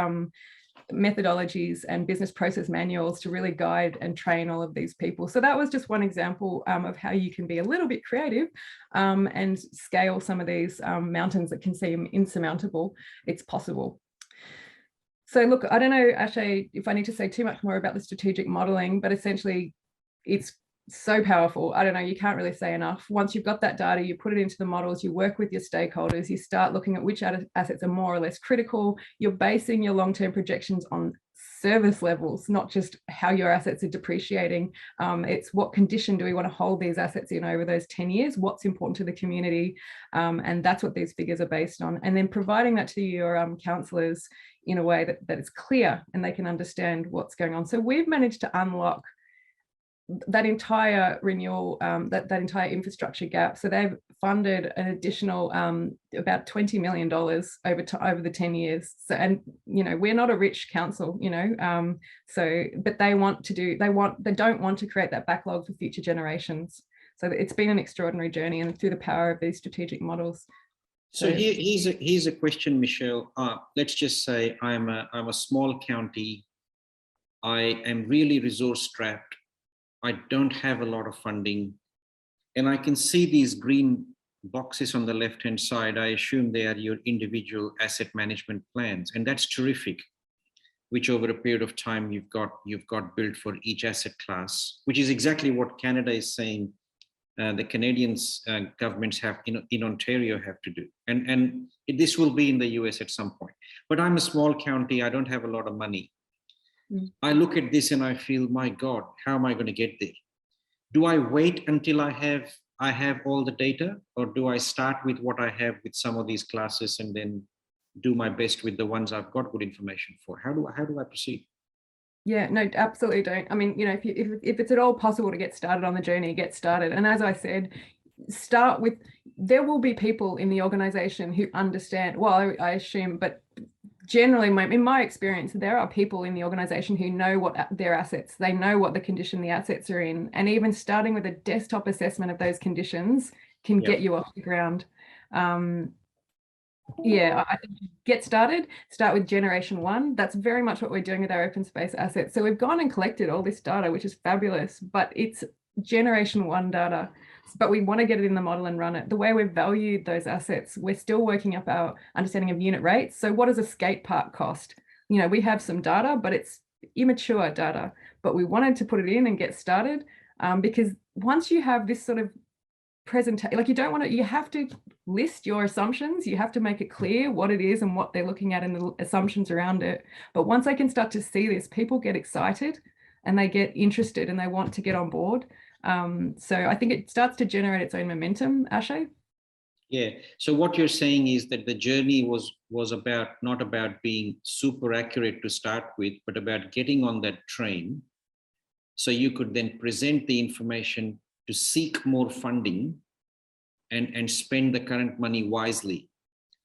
methodologies and business process manuals to really guide and train all of these people. So that was just one example of how you can be a little bit creative and scale some of these mountains that can seem insurmountable. It's possible. So look, I don't know, Ashay, if I need to say too much more about the strategic modeling, but essentially it's so powerful. I don't know, you can't really say enough. Once you've got that data, you put it into the models, you work with your stakeholders, you start looking at which assets are more or less critical. You're basing your long-term projections on service levels, not just how your assets are depreciating. It's what condition do we want to hold these assets in over those 10 years? What's important to the community? And that's what these figures are based on. And then providing that to your councillors in a way that is clear and they can understand what's going on. So we've managed to unlock that entire renewal, that entire infrastructure gap. So they've funded an additional about $20 million over the 10 years. So, and you know, we're not a rich council, you know, so but they don't want to create that backlog for future generations. So it's been an extraordinary journey, and through the power of these strategic models. So here's a question, Michelle. Let's just say I'm a small county. I am really resource strapped. I don't have a lot of funding, and I can see these green boxes on the left-hand side. I assume they are your individual asset management plans, and that's terrific, which over a period of time you've got built for each asset class, which is exactly what Canada is saying the Canadians governments have in Ontario have to do. And this will be in the US at some point. But I'm a small county, I don't have a lot of money. I look at this and I feel, my God, how am I going to get there? Do I wait until I have all the data, or do I start with what I have with some of these classes and then do my best with the ones I've got good information for? How do I proceed? Yeah, no, absolutely don't. I mean, you know, if it's at all possible to get started on the journey, get started. And as I said, start with, there will be people in the organization who understand, well, I assume, but generally in my experience, there are people in the organization who know what their assets, they know what the condition the assets are in. And even starting with a desktop assessment of those conditions can get you off the ground. Yeah, I think get started, start with generation one. That's very much what we're doing with our open space assets. So we've gone and collected all this data, which is fabulous, but it's generation one data, but we want to get it in the model and run it. The way we've valued those assets, we're still working up our understanding of unit rates. So what does a skate park cost? You know, we have some data, but it's immature data, but we wanted to put it in and get started because once you have this sort of presentation, like you have to list your assumptions, you have to make it clear what it is and what they're looking at and the assumptions around it. But once they can start to see this, people get excited and they get interested and they want to get on board. So I think it starts to generate its own momentum, Ashay. Yeah, so what you're saying is that the journey was not about being super accurate to start with, but about getting on that train so you could then present the information to seek more funding and spend the current money wisely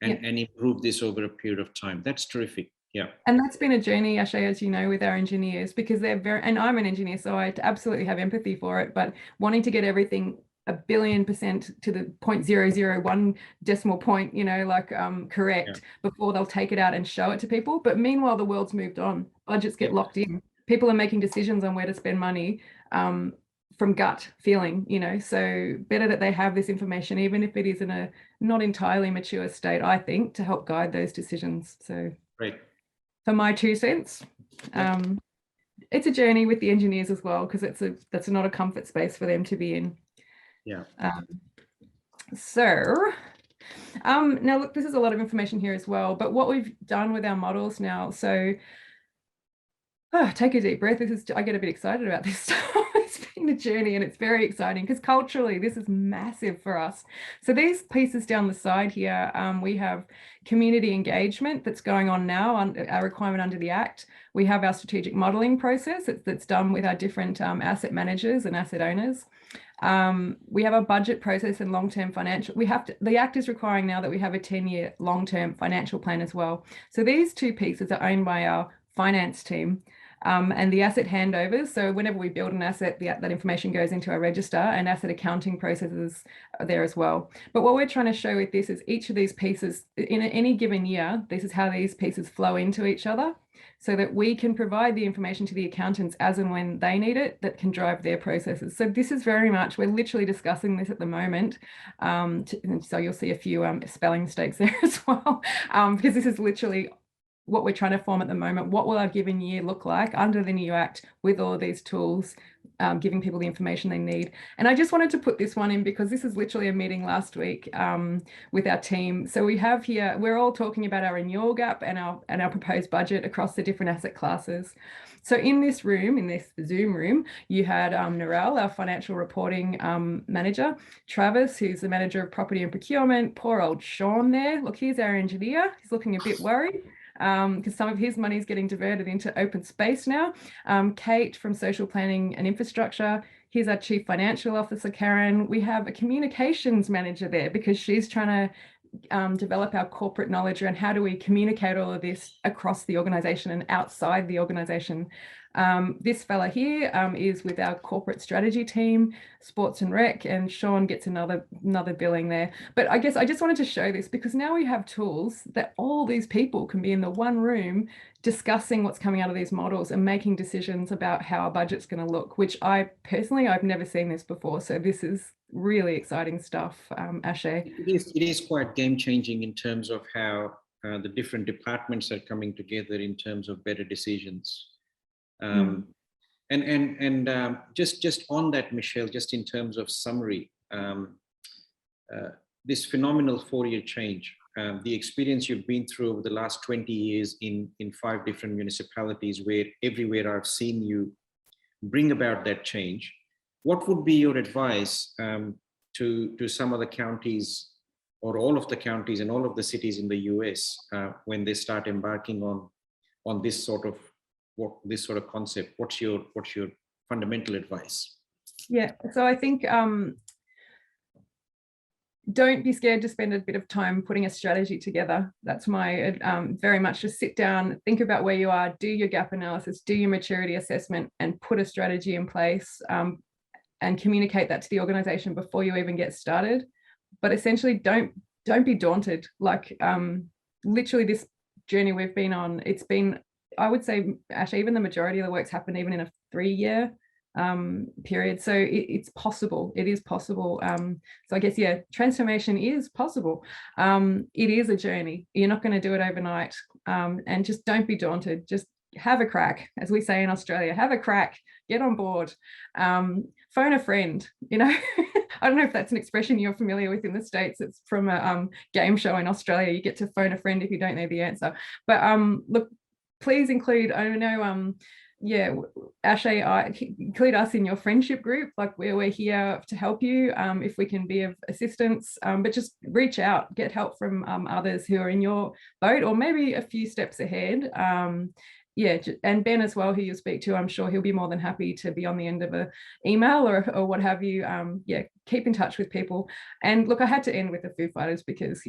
and improve this over a period of time. That's terrific. Yeah. And that's been a journey, Ashay, as you know, with our engineers, because they're and I'm an engineer, so I absolutely have empathy for it, but wanting to get everything 1,000,000,000% to the 0.001 decimal point, you know, like correct before they'll take it out and show it to people. But meanwhile, the world's moved on. Budgets get locked in. People are making decisions on where to spend money from gut feeling, you know, so better that they have this information, even if it is in a not entirely mature state, I think, to help guide those decisions. So great. For my 2 cents, it's a journey with the engineers as well, because that's not a comfort space for them to be in. Yeah. Now look, this is a lot of information here as well, but what we've done with our models now, so take a deep breath. I get a bit excited about this stuff. It's been a journey and it's very exciting because culturally this is massive for us. So these pieces down the side here, we have community engagement that's going on now on our requirement under the Act. We have our strategic modelling process that's done with our different asset managers and asset owners. We have a budget process and long-term financial. The Act is requiring now that we have a 10-year long-term financial plan as well. So these two pieces are owned by our finance team. And the asset handovers. So whenever we build an asset, that information goes into our register, and asset accounting processes are there as well. But what we're trying to show with this is each of these pieces in any given year, this is how these pieces flow into each other, so that we can provide the information to the accountants as and when they need it, that can drive their processes. So this is very much, we're literally discussing this at the moment. So you'll see a few spelling mistakes there as well, because this is literally what we're trying to form at the moment. What will our given year look like under the new Act with all of these tools, giving people the information they need? And I just wanted to put this one in because this is literally a meeting last week with our team. So we have here, we're all talking about our renewal gap and our proposed budget across the different asset classes. So in this room, in this Zoom room, you had Narelle, our financial reporting manager, Travis, who's the manager of property and procurement, poor old Sean there. Look, here's our engineer. He's looking a bit worried, because some of his money is getting diverted into open space now. Kate from social planning and infrastructure. Here's our chief financial officer, Karen. We have a communications manager there because she's trying to develop our corporate knowledge around how do we communicate all of this across the organization and outside the organization. This fella here is with our corporate strategy team, sports and rec, and Sean gets another billing there. But I guess I just wanted to show this because now we have tools that all these people can be in the one room discussing what's coming out of these models and making decisions about how our budget's going to look, which I've never seen this before. So this is really exciting stuff, Ashay. It is quite game changing in terms of how the different departments are coming together in terms of better decisions. Just on that, Michelle, just in terms of summary, this phenomenal 4-year change, the experience you've been through over the last 20 years in 5 different municipalities, where everywhere I've seen you bring about that change, what would be your advice to some of the counties or all of the counties and all of the cities in the US when they start embarking on this sort of concept? What's your fundamental advice? Yeah, so I think don't be scared to spend a bit of time putting a strategy together. That's my very much just sit down, think about where you are, do your gap analysis, do your maturity assessment, and put a strategy in place and communicate that to the organization before you even get started. But essentially, don't be daunted. Like literally this journey we've been on, it's been, I would say, actually, even the majority of the work's happened even in a 3-year period. So it's possible. It is possible. So I guess, yeah, transformation is possible. It is a journey. You're not going to do it overnight. And just don't be daunted. Just have a crack, as we say in Australia. Have a crack. Get on board. Phone a friend. You know, I don't know if that's an expression you're familiar with in the States. It's from a game show in Australia. You get to phone a friend if you don't know the answer. But look, please include, I know, yeah, Ashay, include us in your friendship group. Like we're here to help you if we can be of assistance, but just reach out, get help from others who are in your boat or maybe a few steps ahead. Yeah, and Ben as well, who you speak to, I'm sure he'll be more than happy to be on the end of an email or what have you. Yeah, keep in touch with people. And look, I had to end with the Foo Fighters because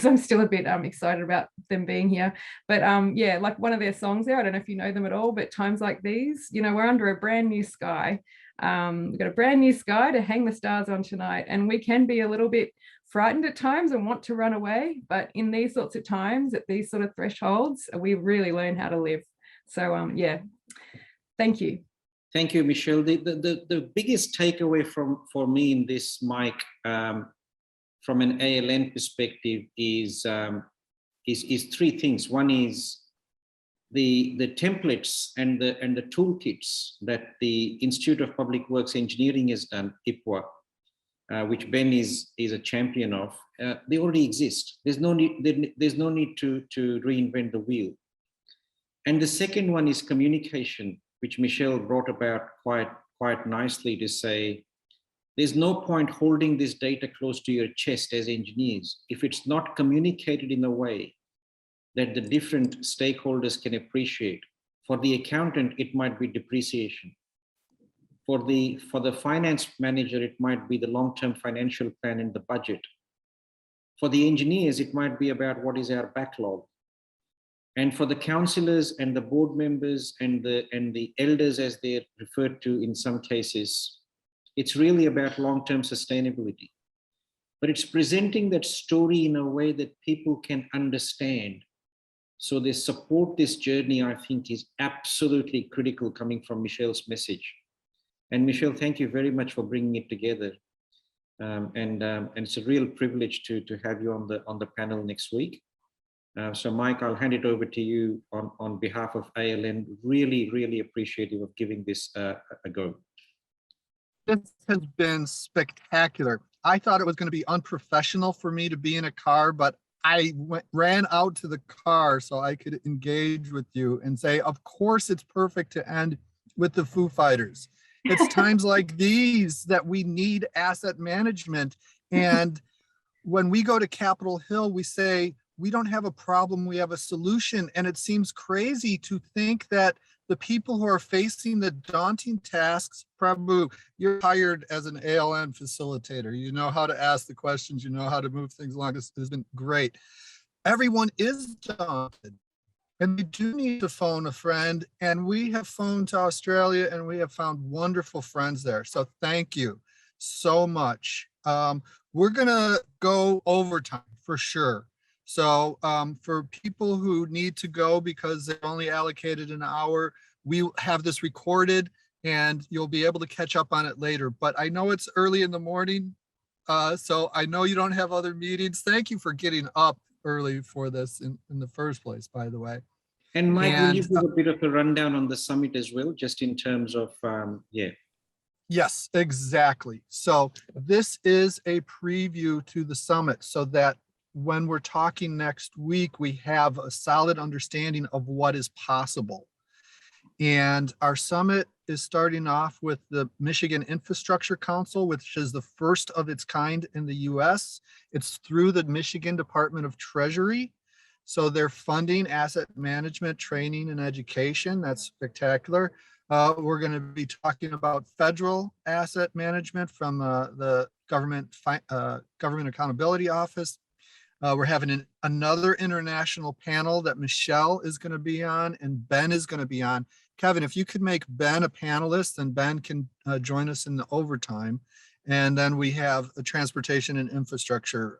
I'm still a bit excited about them being here. But yeah, like one of their songs there, I don't know if you know them at all, but Times Like These, we're under a brand new sky. We've got a brand new sky to hang the stars on tonight. And we can be a little bit frightened at times and want to run away. But in these sorts of times, at these sort of thresholds, we really learn how to live. So yeah, thank you. Thank you, Michelle. The biggest takeaway for me in this, Mike, from an ALN perspective is 3 things. One is the templates and the toolkits that the Institute of Public Works Engineering has done, IPWA, which Ben is a champion of. They already exist. There's no need to reinvent the wheel. And the second one is communication, which Michelle brought about quite nicely to say, there's no point holding this data close to your chest as engineers if it's not communicated in a way that the different stakeholders can appreciate. For the accountant, it might be depreciation. For the finance manager, it might be the long-term financial plan and the budget. For the engineers, it might be about what is our backlog. And for the councillors and the board members and the elders, as they're referred to in some cases, it's really about long-term sustainability. But it's presenting that story in a way that people can understand. So they support this journey, I think, is absolutely critical, coming from Michelle's message. And Michelle, thank you very much for bringing it together. And it's a real privilege to have you on the panel next week. So Mike, I'll hand it over to you on behalf of ALN. Really, really appreciative of giving this a go. This has been spectacular. I thought it was going to be unprofessional for me to be in a car, but I ran out to the car so I could engage with you and say, of course, it's perfect to end with the Foo Fighters. It's times like these that we need asset management. And when we go to Capitol Hill, we say, we don't have a problem, we have a solution. And it seems crazy to think that the people who are facing the daunting tasks, Prabhu, you're hired as an ALN facilitator. You know how to ask the questions, you know how to move things along. It's been great. Everyone is daunted. And we do need to phone a friend, and we have phoned to Australia and we have found wonderful friends there. So thank you so much. We're gonna go overtime for sure. So for people who need to go because they're only allocated an hour, we have this recorded and you'll be able to catch up on it later. But I know it's early in the morning, so I know you don't have other meetings. Thank you for getting up early for this in the first place, by the way. And Mike, will you give a bit of a rundown on the summit as well, just in terms of, yeah. Yes, exactly. So this is a preview to the summit so that when we're talking next week, we have a solid understanding of what is possible. And our summit is starting off with the Michigan Infrastructure Council, which is the first of its kind in the US. It's through the Michigan Department of Treasury. So they're funding asset management, training, and education. That's spectacular. We're going to be talking about federal asset management from the Government Accountability Office. We're having another international panel that Michelle is going to be on and Ben is going to be on. Kevin, if you could make Ben a panelist, then Ben can join us in the overtime. And then we have a transportation and infrastructure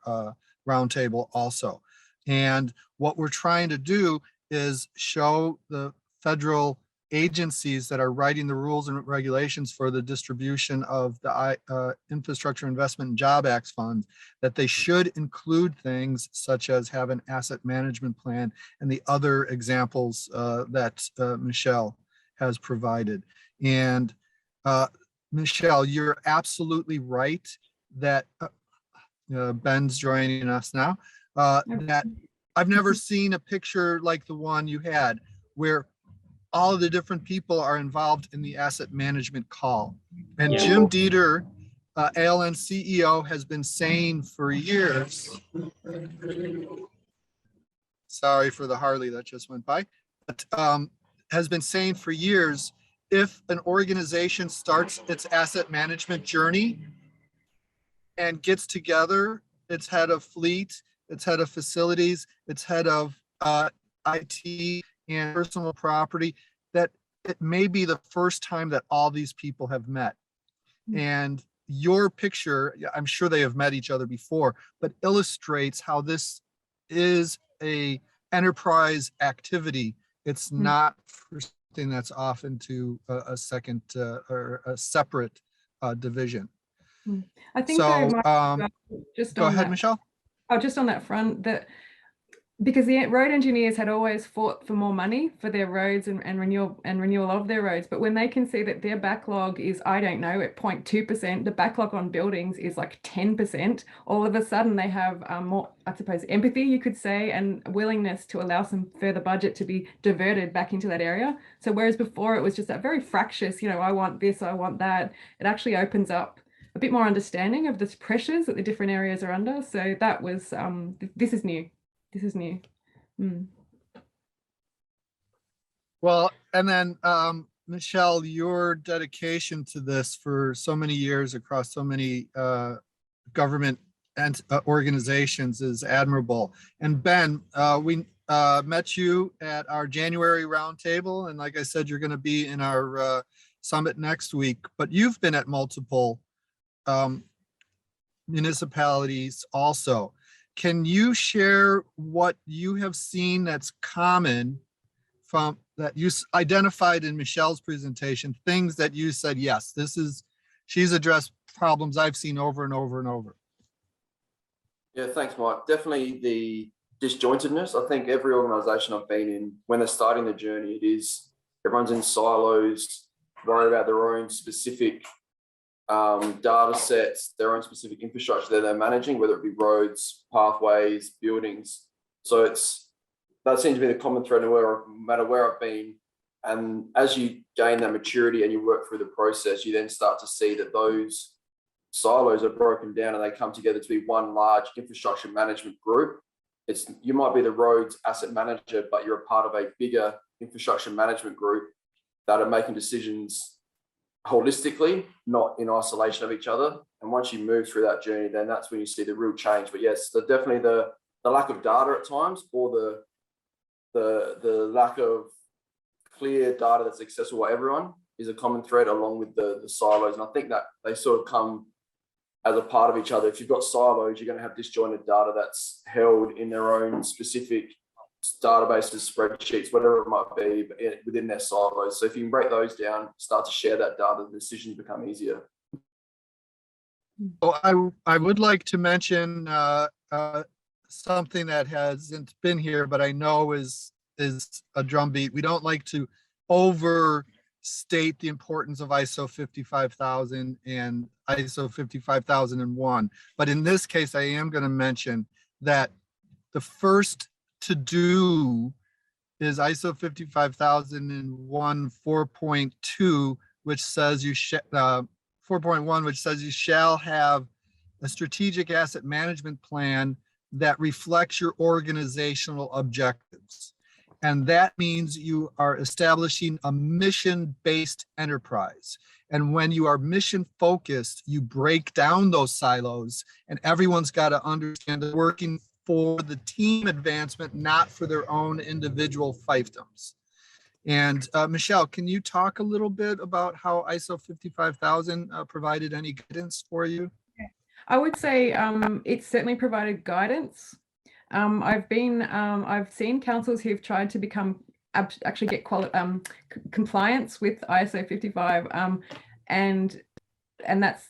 roundtable also. And what we're trying to do is show the federal agencies that are writing the rules and regulations for the distribution of the Infrastructure Investment and Job Act funds, that they should include things such as have an asset management plan and the other examples that Michelle has provided. And Michelle, you're absolutely right that Ben's joining us now. That I've never seen a picture like the one you had where all of the different people are involved in the asset management call. And Jim Dieter, ALN CEO, has been saying for years, sorry for the Harley that just went by, but has been saying for years, if an organization starts its asset management journey and gets together, its head of fleet, its head of facilities, its head of IT and personal property, that it may be the first time that all these people have met. And your picture, I'm sure they have met each other before, but illustrates how this is a enterprise activity. It's not something that's off into a second or a separate division. I think so. Just go ahead, Michelle. Oh, just on that front, that because the road engineers had always fought for more money for their roads and renewal of their roads, but when they can see that their backlog is, I don't know, at 0.2%, the backlog on buildings is like 10%, all of a sudden they have more, I suppose, empathy, you could say, and willingness to allow some further budget to be diverted back into that area. So whereas before it was just that very fractious, I want this, I want that, it actually opens up a bit more understanding of the pressures that the different areas are under. So that was, this is new. This is new. Well, and then Michelle, your dedication to this for so many years across so many government and organizations is admirable. And Ben, we met you at our January roundtable, and like I said, you're going to be in our summit next week. But you've been at multiple municipalities also. Can you share what you have seen that's common from that you identified in Michelle's presentation, things that you said, yes, she's addressed problems I've seen over and over and over? Yeah, thanks, Mike. Definitely the disjointedness. I think every organization I've been in, when they're starting the journey, it is everyone's in silos, worry about their own specific data sets, their own specific infrastructure that they're managing, whether it be roads, pathways, buildings. So that seems to be the common thread no matter where I've been. And as you gain that maturity and you work through the process, you then start to see that those silos are broken down and they come together to be one large infrastructure management group. You might be the roads asset manager, but you're a part of a bigger infrastructure management group that are making decisions holistically, not in isolation of each other. And once you move through that journey, then that's when you see the real change. But yes, definitely the lack of data at times, or the lack of clear data that's accessible to everyone is a common thread, along with the silos. And I think that they sort of come as a part of each other. If you've got silos, you're going to have disjointed data that's held in their own specific databases, spreadsheets, whatever it might be, within their silos. So if you can break those down, start to share that data, the decisions become easier. Well, I would like to mention something that hasn't been here, but I know is a drumbeat. We don't like to overstate the importance of ISO 55000 and ISO 55001. But in this case, I am going to mention that the first to do is ISO 55001 4.2, which says 4.1, which says you shall have a strategic asset management plan that reflects your organizational objectives. And that means you are establishing a mission-based enterprise. And when you are mission-focused, you break down those silos, and everyone's got to understand that working for the team advancement, not for their own individual fiefdoms. And Michelle, can you talk a little bit about how ISO 55000 provided any guidance for you? I would say it's certainly provided guidance. I've seen councils who've tried to become actually get compliance with ISO 55, and that's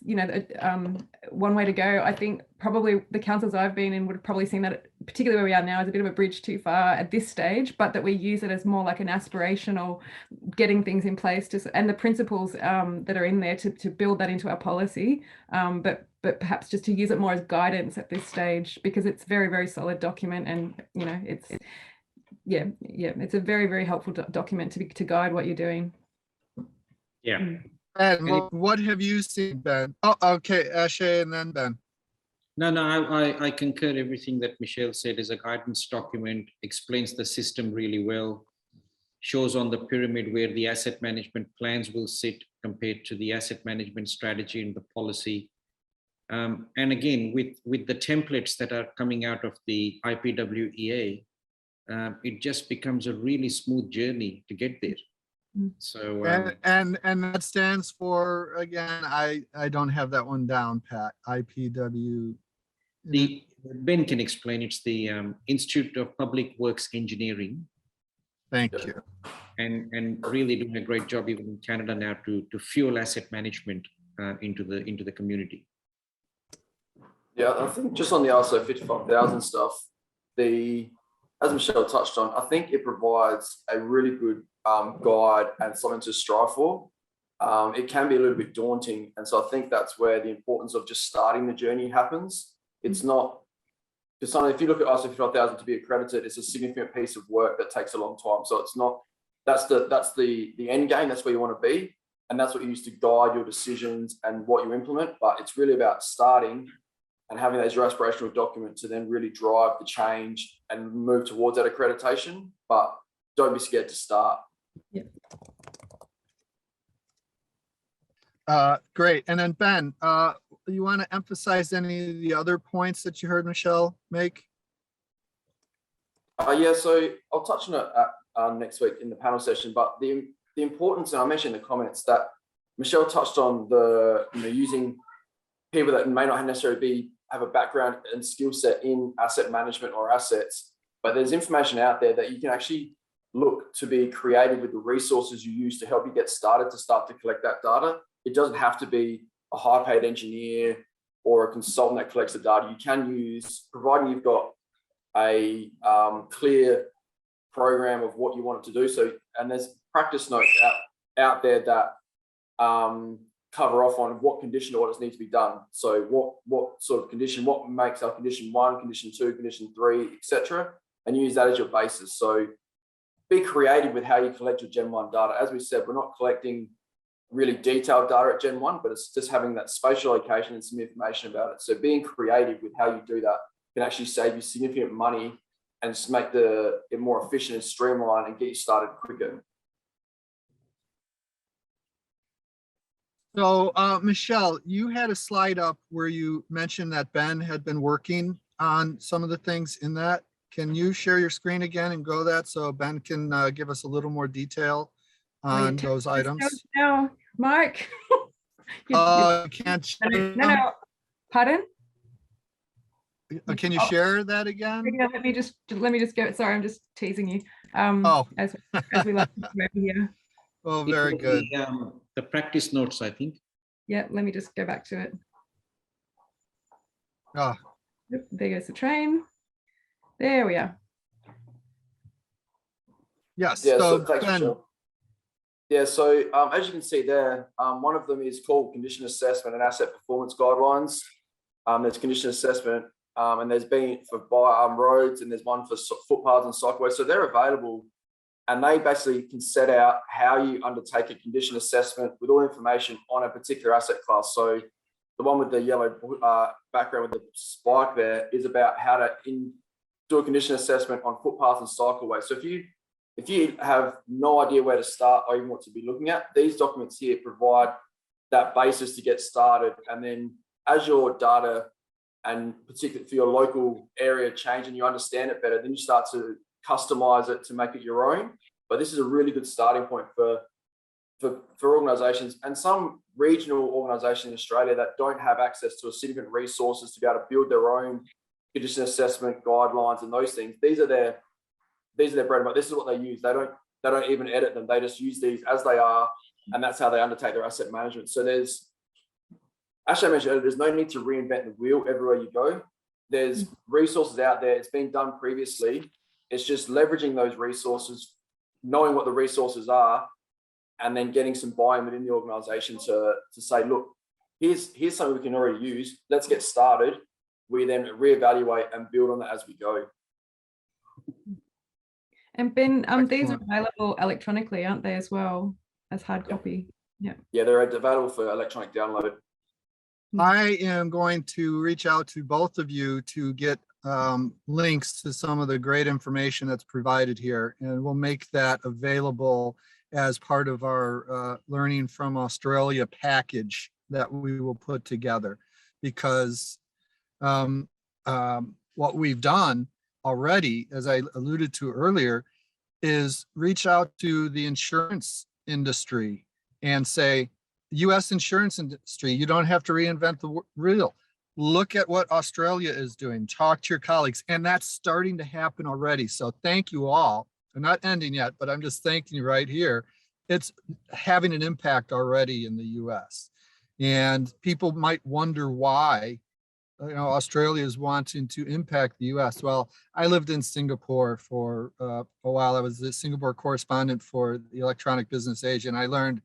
one way to go. I think probably the councils I've been in would have probably seen that, particularly where we are now, is a bit of a bridge too far at this stage, but that we use it as more like an aspirational, getting things in place and the principles that are in there to build that into our policy, but perhaps just to use it more as guidance at this stage, because it's very, very solid document, and it's a very, very helpful document to guide what you're doing. Yeah. Ben, what have you seen, Ben? Oh, okay, Ashay, and then Ben. No, I concur. Everything that Michelle said is a guidance document, explains the system really well, shows on the pyramid where the asset management plans will sit compared to the asset management strategy and the policy. And again, with the templates that are coming out of the IPWEA, it just becomes a really smooth journey to get there. So and that stands for, again, I don't have that one down, Pat. IPW. Ben can explain. It's the Institute of Public Works Engineering. Thank you. And really doing a great job even in Canada now to fuel asset management into the community. Yeah, I think just on the ISO 55000 stuff, as Michelle touched on, I think it provides a really good guide and something to strive for. It can be a little bit daunting, and so I think that's where the importance of just starting the journey happens. It's not, because if you look at ISO 55000 to be accredited, it's a significant piece of work that takes a long time. So it's not, that's the end game. That's where you want to be, and that's what you use to guide your decisions and what you implement. But it's really about starting and having that as your aspirational document to then really drive the change and move towards that accreditation. But don't be scared to start. Yeah. Great. And then Ben, you want to emphasize any of the other points that you heard Michelle make? Yeah, so I'll touch on it next week in the panel session, but the importance, and I mentioned in the comments that Michelle touched on the, using people that may not necessarily have a background and skill set in asset management or assets, but there's information out there that you can actually look to be creative with the resources you use to help you get started to start to collect that data. It doesn't have to be a high-paid engineer or a consultant that collects the data. You can use, providing you've got a clear program of what you want it to do. So, and there's practice notes out there that cover off on what condition orders need to be done. So what sort of condition, what makes our condition 1, condition 2, condition 3, etc., and use that as your basis. So be creative with how you collect your Gen 1 data. As we said, we're not collecting really detailed data at Gen 1, but it's just having that spatial location and some information about it. So being creative with how you do that can actually save you significant money and just make it more efficient and streamlined and get you started quicker. So, Michelle, you had a slide up where you mentioned that Ben had been working on some of the things in that. Can you share your screen again and go that so Ben can give us a little more detail on those items? No, Mike. You can't share No. Pardon? Can you share that again? Yeah, let me just go. Sorry, I'm just teasing you. As we like to come over here. Oh, very good. The practice notes, I think. Yeah, let me just go back to it. Oh. Yep, there goes the train. There we are. Yes. Yeah, so thanks, Ben, Michelle. Yeah, so as you can see there, one of them is called condition assessment and asset performance guidelines. There's condition assessment, and there's been for roads, and there's one for footpaths and cycleways. So they're available, and they basically can set out how you undertake a condition assessment with all information on a particular asset class. So the one with the yellow background with the spike there is about how to do a condition assessment on footpaths and cycleways. So if you have no idea where to start or even what to be looking at, these documents here provide that basis to get started. And then as your data, and particularly for your local area, change and you understand it better, then you start to customize it to make it your own. But this is a really good starting point for organizations and some regional organizations in Australia that don't have access to a significant resources to be able to build their own condition assessment guidelines and those things. These are their bread and butter. This is what they use. They don't even edit them. They just use these as they are, and that's how they undertake their asset management. So there's no need to reinvent the wheel everywhere you go. There's resources out there. It's been done previously. It's just leveraging those resources, knowing what the resources are, and then getting some buy-in within the organization to say, look, here's something we can already use. Let's get started. We then reevaluate and build on that as we go. And Ben, these are available electronically, aren't they, as well as hard copy? Yeah. Yeah, they're available for electronic download. I am going to reach out to both of you to get links to some of the great information that's provided here, and we'll make that available as part of our Learning from Australia package that we will put together, because what we've done already, as I alluded to earlier, is reach out to the insurance industry and say, U.S. insurance industry, you don't have to reinvent the wheel. Look at what Australia is doing. Talk to your colleagues, and that's starting to happen already. So thank you all. I'm not ending yet, but I'm just thanking you right here. It's having an impact already in the U.S. And people might wonder why, Australia is wanting to impact the U.S. Well, I lived in Singapore for a while. I was the Singapore correspondent for the Electronic Business Age, and I learned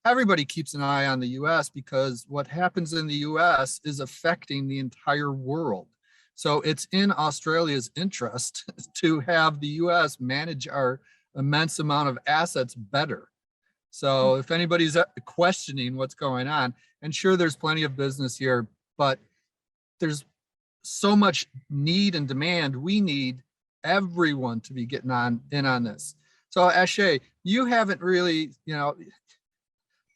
everybody keeps an eye on the U.S. because what happens in the U.S. is affecting the entire world. So it's in Australia's interest to have the U.S. manage our immense amount of assets better. So if anybody's questioning what's going on, and sure, there's plenty of business here, but there's so much need and demand. We need everyone to be getting in on this. So Ashay, you haven't really,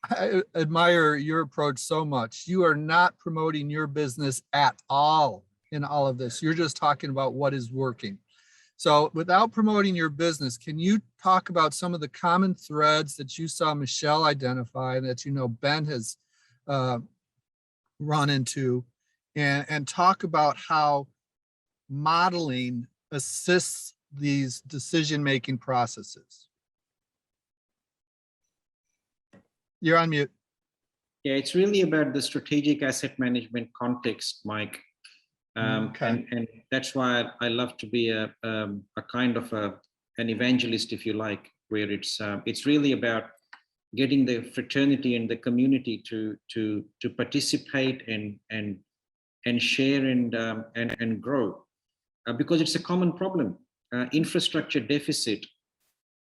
I admire your approach so much. You are not promoting your business at all in all of this. You're just talking about what is working. So without promoting your business, can you talk about some of the common threads that you saw Michelle identify that you know Ben has run into, and talk about how modeling assists these decision-making processes? You're on mute. Yeah, it's really about the strategic asset management context, Mike. Okay. And that's why I love to be a kind of an evangelist, if you like, where it's really about getting the fraternity and the community to participate and share and grow, because it's a common problem. Infrastructure deficit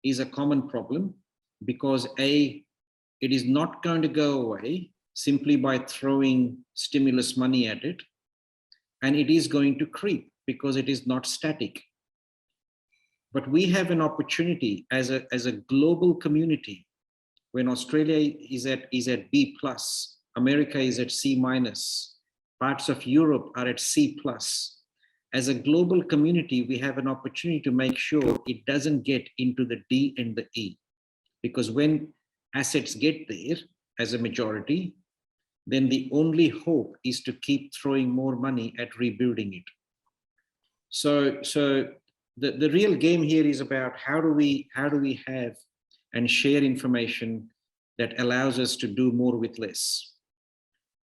is a common problem because it is not going to go away simply by throwing stimulus money at it. And it is going to creep because it is not static. But we have an opportunity as a global community, when Australia is at B+, America is at C-, parts of Europe are at C+. As a global community, we have an opportunity to make sure it doesn't get into the D and the E. Because when assets get there as a majority, then the only hope is to keep throwing more money at rebuilding it. So the real game here is about how do we have and share information that allows us to do more with less?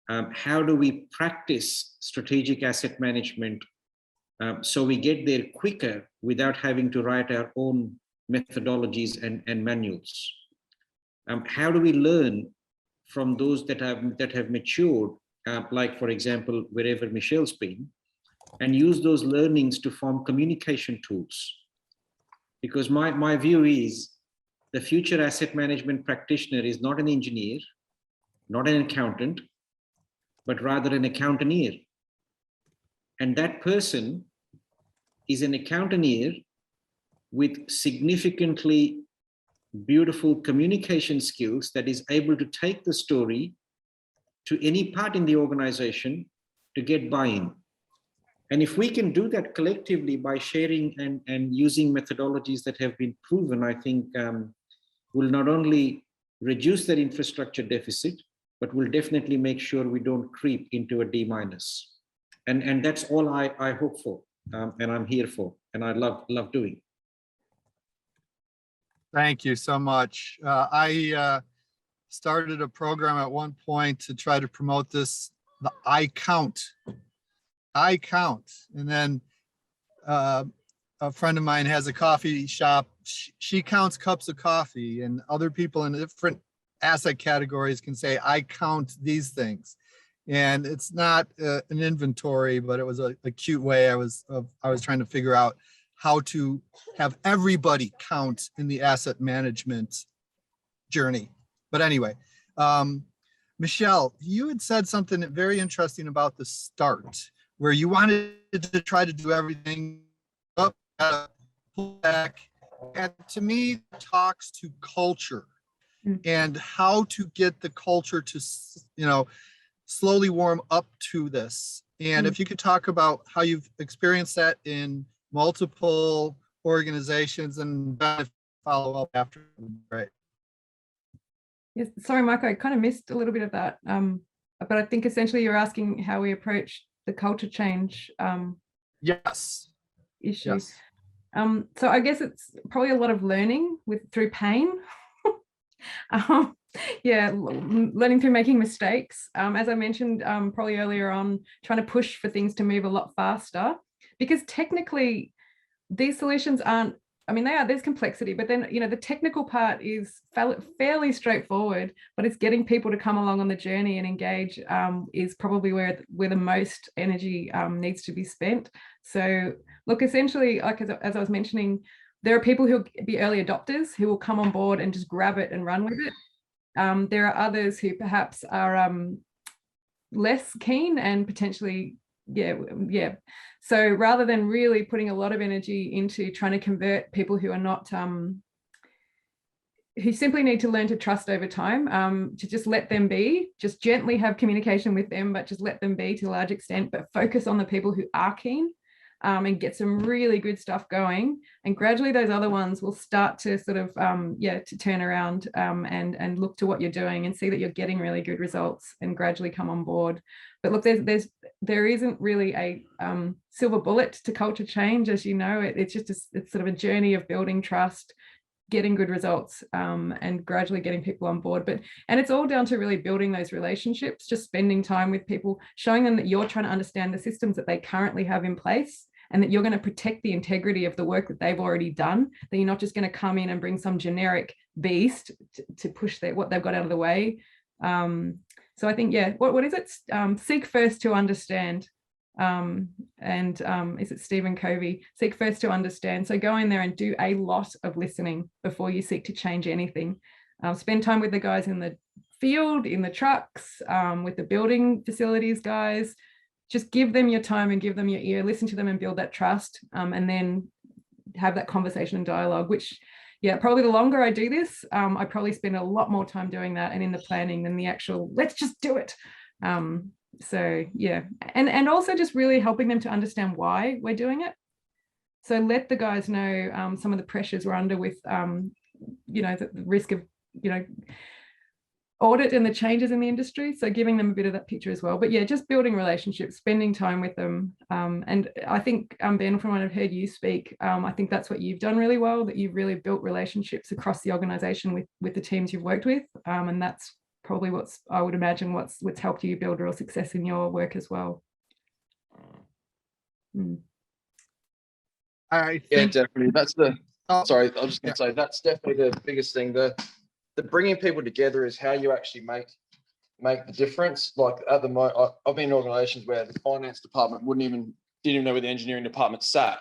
How do we practice strategic asset management so we get there quicker without having to write our own methodologies and manuals? How do we learn from those that have matured, like for example, wherever Michelle's been, and use those learnings to form communication tools? Because my view is the future asset management practitioner is not an engineer, not an accountant, but rather an accountanteer. And that person is an accountanteer with significantly beautiful communication skills that is able to take the story to any part in the organization to get buy-in. And if we can do that collectively by sharing and using methodologies that have been proven, I think will not only reduce that infrastructure deficit, but will definitely make sure we don't creep into a D-. And that's all I hope for, and I'm here for, and I love doing. Thank you so much. I started a program at one point to try to promote this, the I count. And then a friend of mine has a coffee shop. She counts cups of coffee, and other people in different asset categories can say, I count these things. And it's not an inventory, but it was a cute way I was trying to figure out how to have everybody count in the asset management journey. But anyway, Michelle, you had said something very interesting about the start, where you wanted to try to do everything up, pull back. And to me, it talks to culture and how to get the culture to, slowly warm up to this. And if you could talk about how you've experienced that in multiple organizations and follow up after, right? Yes, sorry, Mike, I kind of missed a little bit of that. But I think essentially you're asking how we approach the culture change Yes. issue. Yes. So I guess it's probably a lot of learning through pain. Learning through making mistakes. As I mentioned probably earlier on, trying to push for things to move a lot faster, because technically these solutions aren't, there's complexity, but then, the technical part is fairly straightforward, but it's getting people to come along on the journey and engage is probably where the most energy needs to be spent. So look, essentially, like as I was mentioning, there are people who'll be early adopters who will come on board and just grab it and run with it. There are others who perhaps are less keen and potentially, So rather than really putting a lot of energy into trying to convert people who are not who simply need to learn to trust over time, to just let them be, just gently have communication with them, but just let them be to a large extent, but focus on the people who are keen, and get some really good stuff going. And gradually those other ones will start to sort of, to turn around, and look to what you're doing and see that you're getting really good results and gradually come on board. But look, there isn't really a silver bullet to culture change, as you know. It's just it's sort of a journey of building trust, getting good results, and gradually getting people on board. And it's all down to really building those relationships, just spending time with people, showing them that you're trying to understand the systems that they currently have in place, and that you're going to protect the integrity of the work that they've already done, that you're not just going to come in and bring some generic beast to push what they've got out of the way. So I think, yeah, what is it? Seek first to understand. Is it Stephen Covey? Seek first to understand. So go in there and do a lot of listening before you seek to change anything. Spend time with the guys in the field, in the trucks, with the building facilities guys. Just give them your time and give them your ear, listen to them and build that trust, and then have that conversation and dialogue, which, yeah, probably the longer I do this, I probably spend a lot more time doing that and in the planning than the actual, let's just do it. So yeah, and also just really helping them to understand why we're doing it. So let the guys know some of the pressures we're under with, the risk of, audit and the changes in the industry. So giving them a bit of that picture as well. But yeah, just building relationships, spending time with them. And I think, Ben, from what I've heard you speak, I think that's what you've done really well, that you've really built relationships across the organisation with the teams you've worked with. And that's probably I would imagine what's helped you build real success in your work as well. I think, Yeah, definitely. That's sorry, I was just going to say, that's definitely the biggest thing. The bringing people together is how you actually make the difference. Like at the moment, I've been in organizations where the finance department didn't even know where the engineering department sat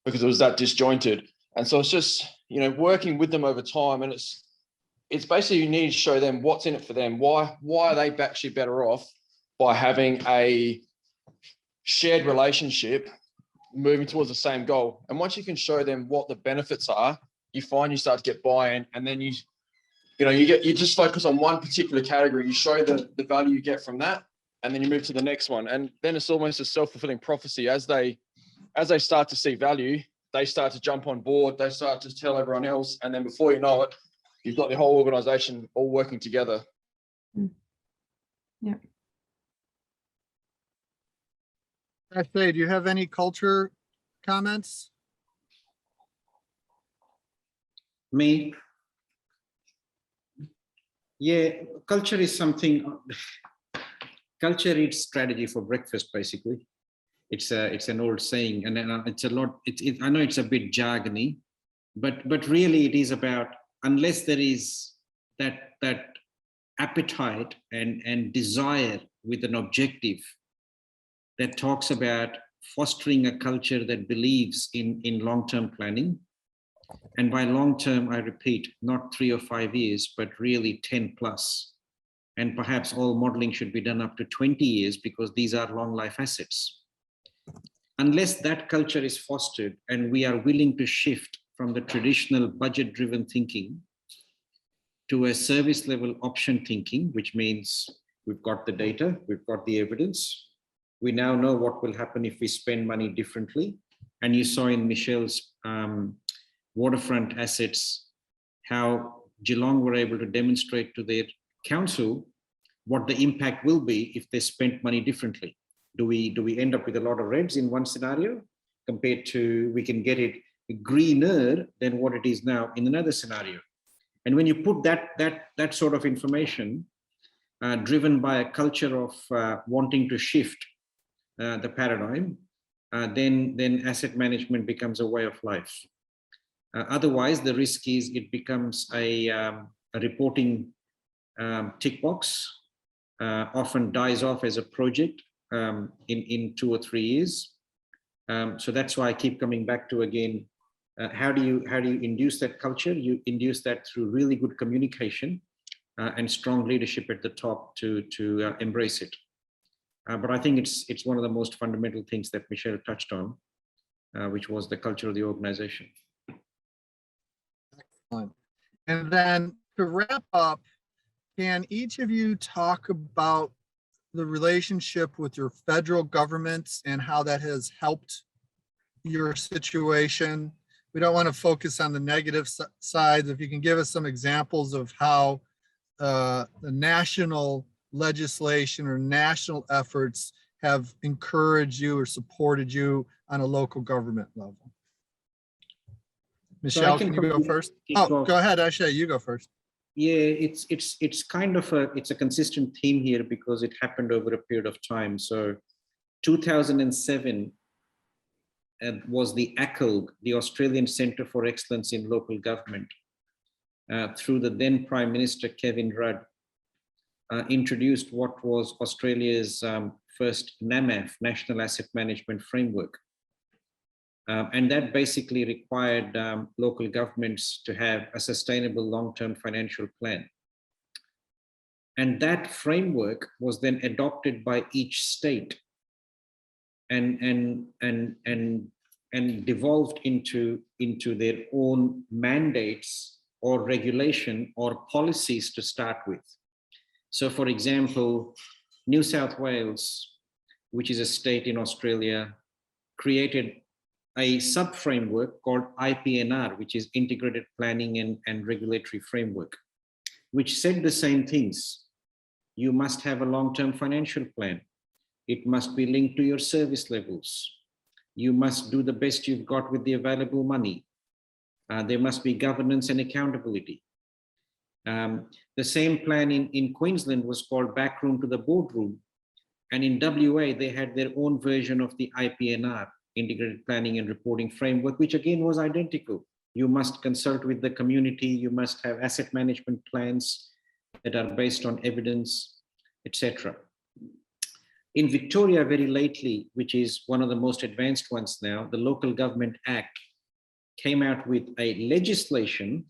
because it was that disjointed. And so it's just, working with them over time. And it's basically, you need to show them what's in it for them. Why are they actually better off by having a shared relationship moving towards the same goal? And once you can show them what the benefits are, you start to get buy-in, and then you just focus on one particular category. You show the value you get from that, and then you move to the next one. And then it's almost a self-fulfilling prophecy. As they start to see value, they start to jump on board. They start to tell everyone else. And then before you know it, you've got the whole organization all working together. Yeah. Ashley, do you have any culture comments? Me? Yeah, culture is something. Culture eats strategy for breakfast, basically. It's an old saying, and it's a lot. I know it's a bit jargony, but really it is about, unless there is that appetite and desire with an objective that talks about fostering a culture that believes in long-term planning. And by long-term, I repeat, not 3 or 5 years, but really 10 plus. And perhaps all modeling should be done up to 20 years, because these are long life assets. Unless that culture is fostered and we are willing to shift from the traditional budget-driven thinking to a service level option thinking, which means we've got the data, we've got the evidence, we now know what will happen if we spend money differently. And you saw in Michelle's waterfront assets how Geelong were able to demonstrate to their council what the impact will be if they spent money differently. Do we end up with a lot of reds in one scenario compared to we can get it greener than what it is now in another scenario? And when you put that sort of information driven by a culture of wanting to shift the paradigm, then asset management becomes a way of life. Otherwise, the risk is it becomes a reporting tick box, often dies off as a project in 2 or 3 years. So that's why I keep coming back to, again, how do you induce that culture? You induce that through really good communication and strong leadership at the top to embrace it. But I think it's one of the most fundamental things that Michelle touched on, which was the culture of the organization. Excellent. And then to wrap up, can each of you talk about the relationship with your federal governments and how that has helped your situation? We don't want to focus on the negative sides. If you can give us some examples of how the national legislation or national efforts have encouraged you or supported you on a local government level. Michelle, can you go first? Oh, go ahead, Ashay, you go first. Yeah, it's kind of it's a consistent theme here because it happened over a period of time. So 2007 was the ACOG, the Australian Centre for Excellence in Local Government, through the then Prime Minister Kevin Rudd, introduced what was Australia's first NAMAF, National Asset Management Framework. And that basically required local governments to have a sustainable long-term financial plan. And that framework was then adopted by each state and devolved into their own mandates or regulation or policies to start with. So for example, New South Wales, which is a state in Australia, created a sub-framework called IPNR, which is Integrated Planning and Regulatory Framework, which said the same things. You must have a long-term financial plan. It must be linked to your service levels. You must do the best you've got with the available money. There must be governance and accountability. The same plan in Queensland was called Backroom to the Boardroom. And in WA, they had their own version of the IPNR, Integrated Planning and Reporting Framework, which again was identical. You must consult with the community. You must have asset management plans that are based on evidence, etc. In Victoria, very lately, which is one of the most advanced ones now, the Local Government Act came out with a legislation,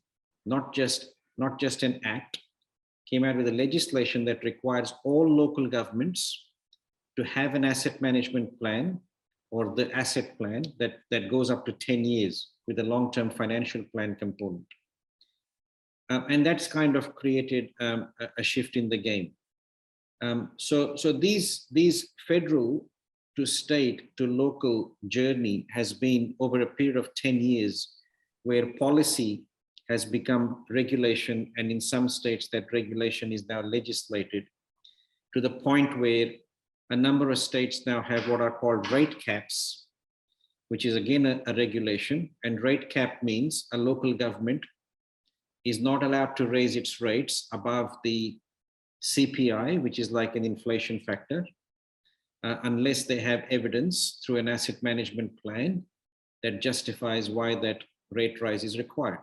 not just an act, came out with a legislation that requires all local governments to have an asset management plan or the asset plan that goes up to 10 years with a long-term financial plan component. And that's kind of created a shift in the game. So these federal to state to local journey has been over a period of 10 years where policy has become regulation, and in some states that regulation is now legislated to the point where a number of states now have what are called rate caps, which is again a regulation. And rate cap means a local government is not allowed to raise its rates above the CPI, which is like an inflation factor, unless they have evidence through an asset management plan that justifies why that rate rise is required.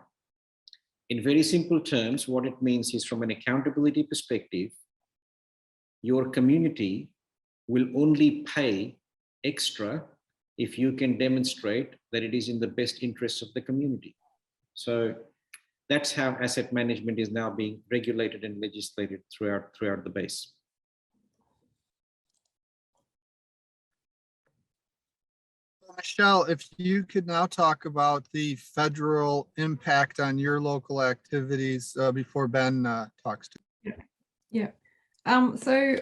In very simple terms, what it means is from an accountability perspective, your community will only pay extra if you can demonstrate that it is in the best interests of the community. So that's how asset management is now being regulated and legislated throughout the base. Michelle, if you could now talk about the federal impact on your local activities before Ben talks to you. Yeah. So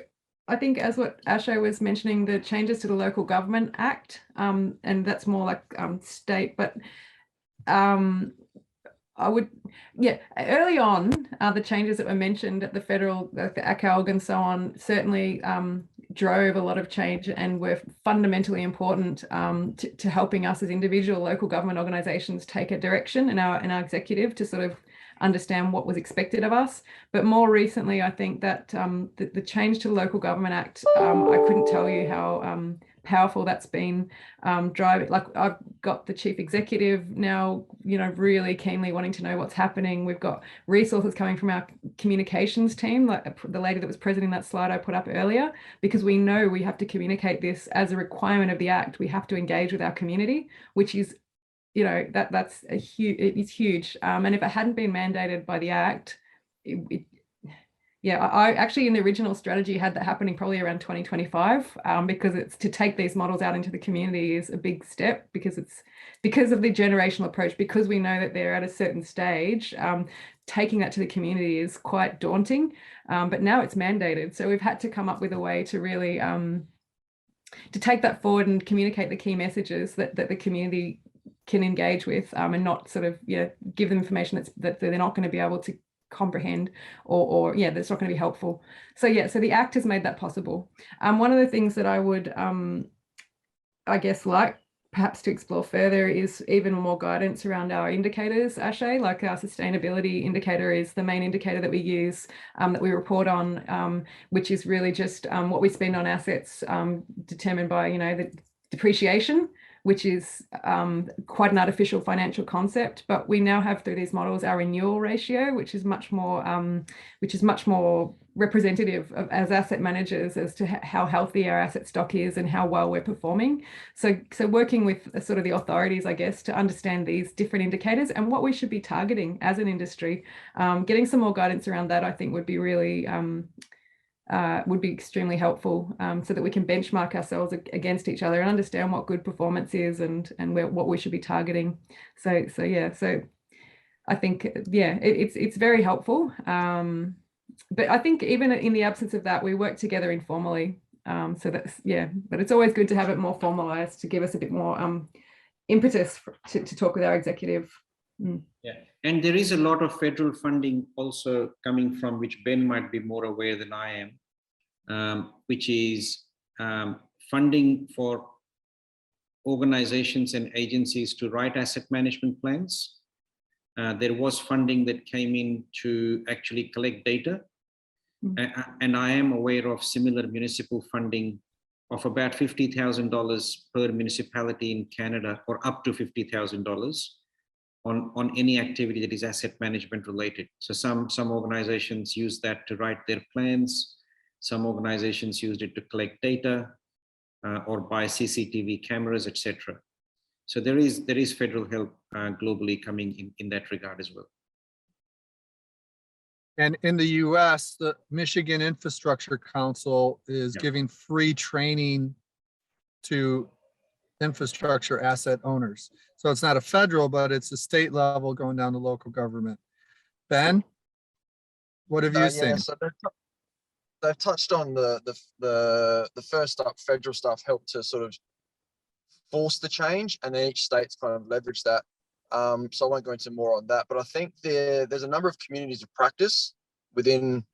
I think as what Ashay was mentioning, the changes to the Local Government Act, and that's more like state, but I would, early on, the changes that were mentioned at the federal, the ACOG and so on, certainly drove a lot of change and were fundamentally important to helping us as individual local government organisations take a direction in our executive to sort of understand what was expected of us. But more recently, I think that the change to the Local Government Act, I couldn't tell you how powerful that's been driving. Like, I've got the chief executive now, really keenly wanting to know what's happening. We've got resources coming from our communications team, like the lady that was presenting that slide I put up earlier, because we know we have to communicate this as a requirement of the Act. We have to engage with our community, which is, that's it's huge. And if it hadn't been mandated by the Act, Yeah, I actually in the original strategy had that happening probably around 2025, because it's to take these models out into the community is a big step, because it's because of the generational approach, because we know that they're at a certain stage. Taking that to the community is quite daunting, but now it's mandated. So we've had to come up with a way to really to take that forward and communicate the key messages that the community can engage with, and not sort of give them information that they're not going to be able to comprehend, or that's not going to be helpful. So so the Act has made that possible. One of the things that I would I guess like perhaps to explore further is even more guidance around our indicators, Ashay. Like our sustainability indicator is the main indicator that we use, that we report on, which is really just what we spend on assets, determined by the depreciation, which is quite an artificial financial concept. But we now have through these models our renewal ratio, which is much more representative of, as asset managers, as to how healthy our asset stock is and how well we're performing. So working with sort of the authorities, I guess, to understand these different indicators and what we should be targeting as an industry, getting some more guidance around that, I think would be really would be extremely helpful, so that we can benchmark ourselves against each other and understand what good performance is and what we should be targeting. So I think it's very helpful. But I think even in the absence of that, we work together informally. So that's but it's always good to have it more formalized to give us a bit more impetus to talk with our executive. Yeah, and there is a lot of federal funding also coming from, which Ben might be more aware than I am, which is funding for organizations and agencies to write asset management plans. There was funding that came in to actually collect data. And I am aware of similar municipal funding of about $50,000 per municipality in Canada, or up to $50,000 on any activity that is asset management related. So some organizations use that to write their plans. Some organizations used it to collect data, or buy CCTV cameras, etc. So there is federal help globally coming in that regard as well. And in the US, the Michigan Infrastructure Council is giving free training to infrastructure asset owners. So it's not a federal, but it's a state level going down to local government. Ben, what have you seen? So they've touched on the first up federal stuff helped to sort of force the change, and then each state's kind of leveraged that. So I won't go into more on that, but I think there's a number of communities of practice within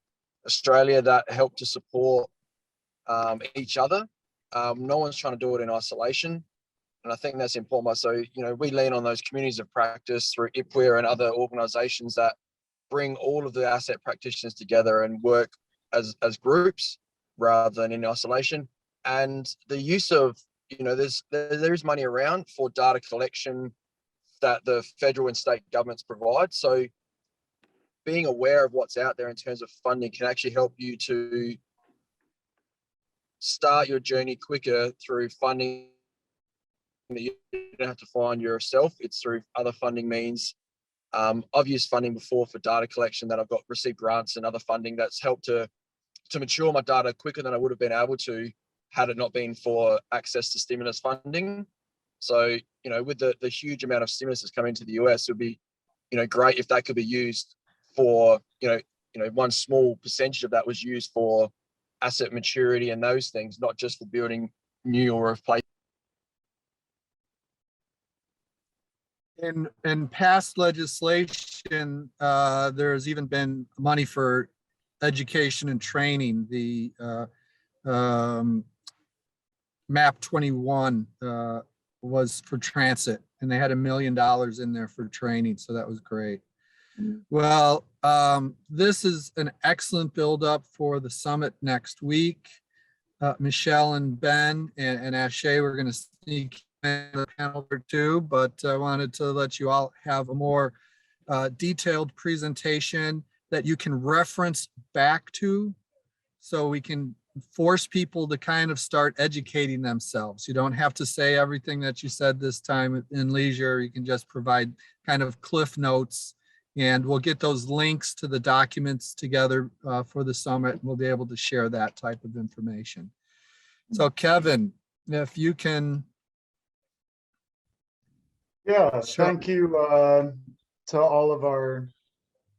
Australia that help to support each other. No one's trying to do it in isolation, and I think that's important. So we lean on those communities of practice through IPWIR and other organisations that bring all of the asset practitioners together and work as groups rather than in isolation. And the use of there is money around for data collection that the federal and state governments provide. So being aware of what's out there in terms of funding can actually help you to start your journey quicker through funding that you don't have to find yourself. It's through other funding means. I've used funding before for data collection that I've got received grants and other funding that's helped to mature my data quicker than I would have been able to had it not been for access to stimulus funding. So, with the huge amount of stimulus that's coming into the US, it would be, great if that could be used for, one small percentage of that was used for asset maturity and those things, not just for building new or replacing. In past legislation, there's even been money for education and training. The MAP 21 was for transit, and they had $1 million in there for training, so that was great. Well, this is an excellent build-up for the summit next week. Michelle and Ben and Ashay, we're going to sneak in the panel or two, but I wanted to let you all have a more detailed presentation that you can reference back to, so we can force people to kind of start educating themselves. You don't have to say everything that you said this time in leisure. You can just provide kind of cliff notes And we'll get those links to the documents together for the summit. And we'll be able to share that type of information. So Kevin, if you can. Yeah, Sure. thank you to all of our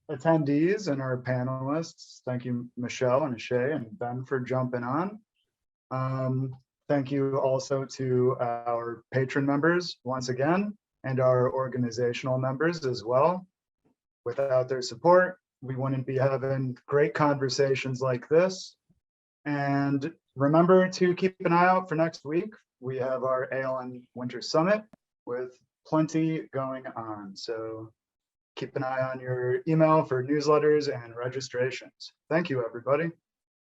attendees and our panelists. Thank you, Michelle and Shay and Ben, for jumping on. Thank you also to our patron members once again, and our organizational members as well. Without their support, we wouldn't be having great conversations like this. And remember to keep an eye out for next week. We have our ALN Winter Summit with plenty going on. So keep an eye on your email for newsletters and registrations. Thank you, everybody.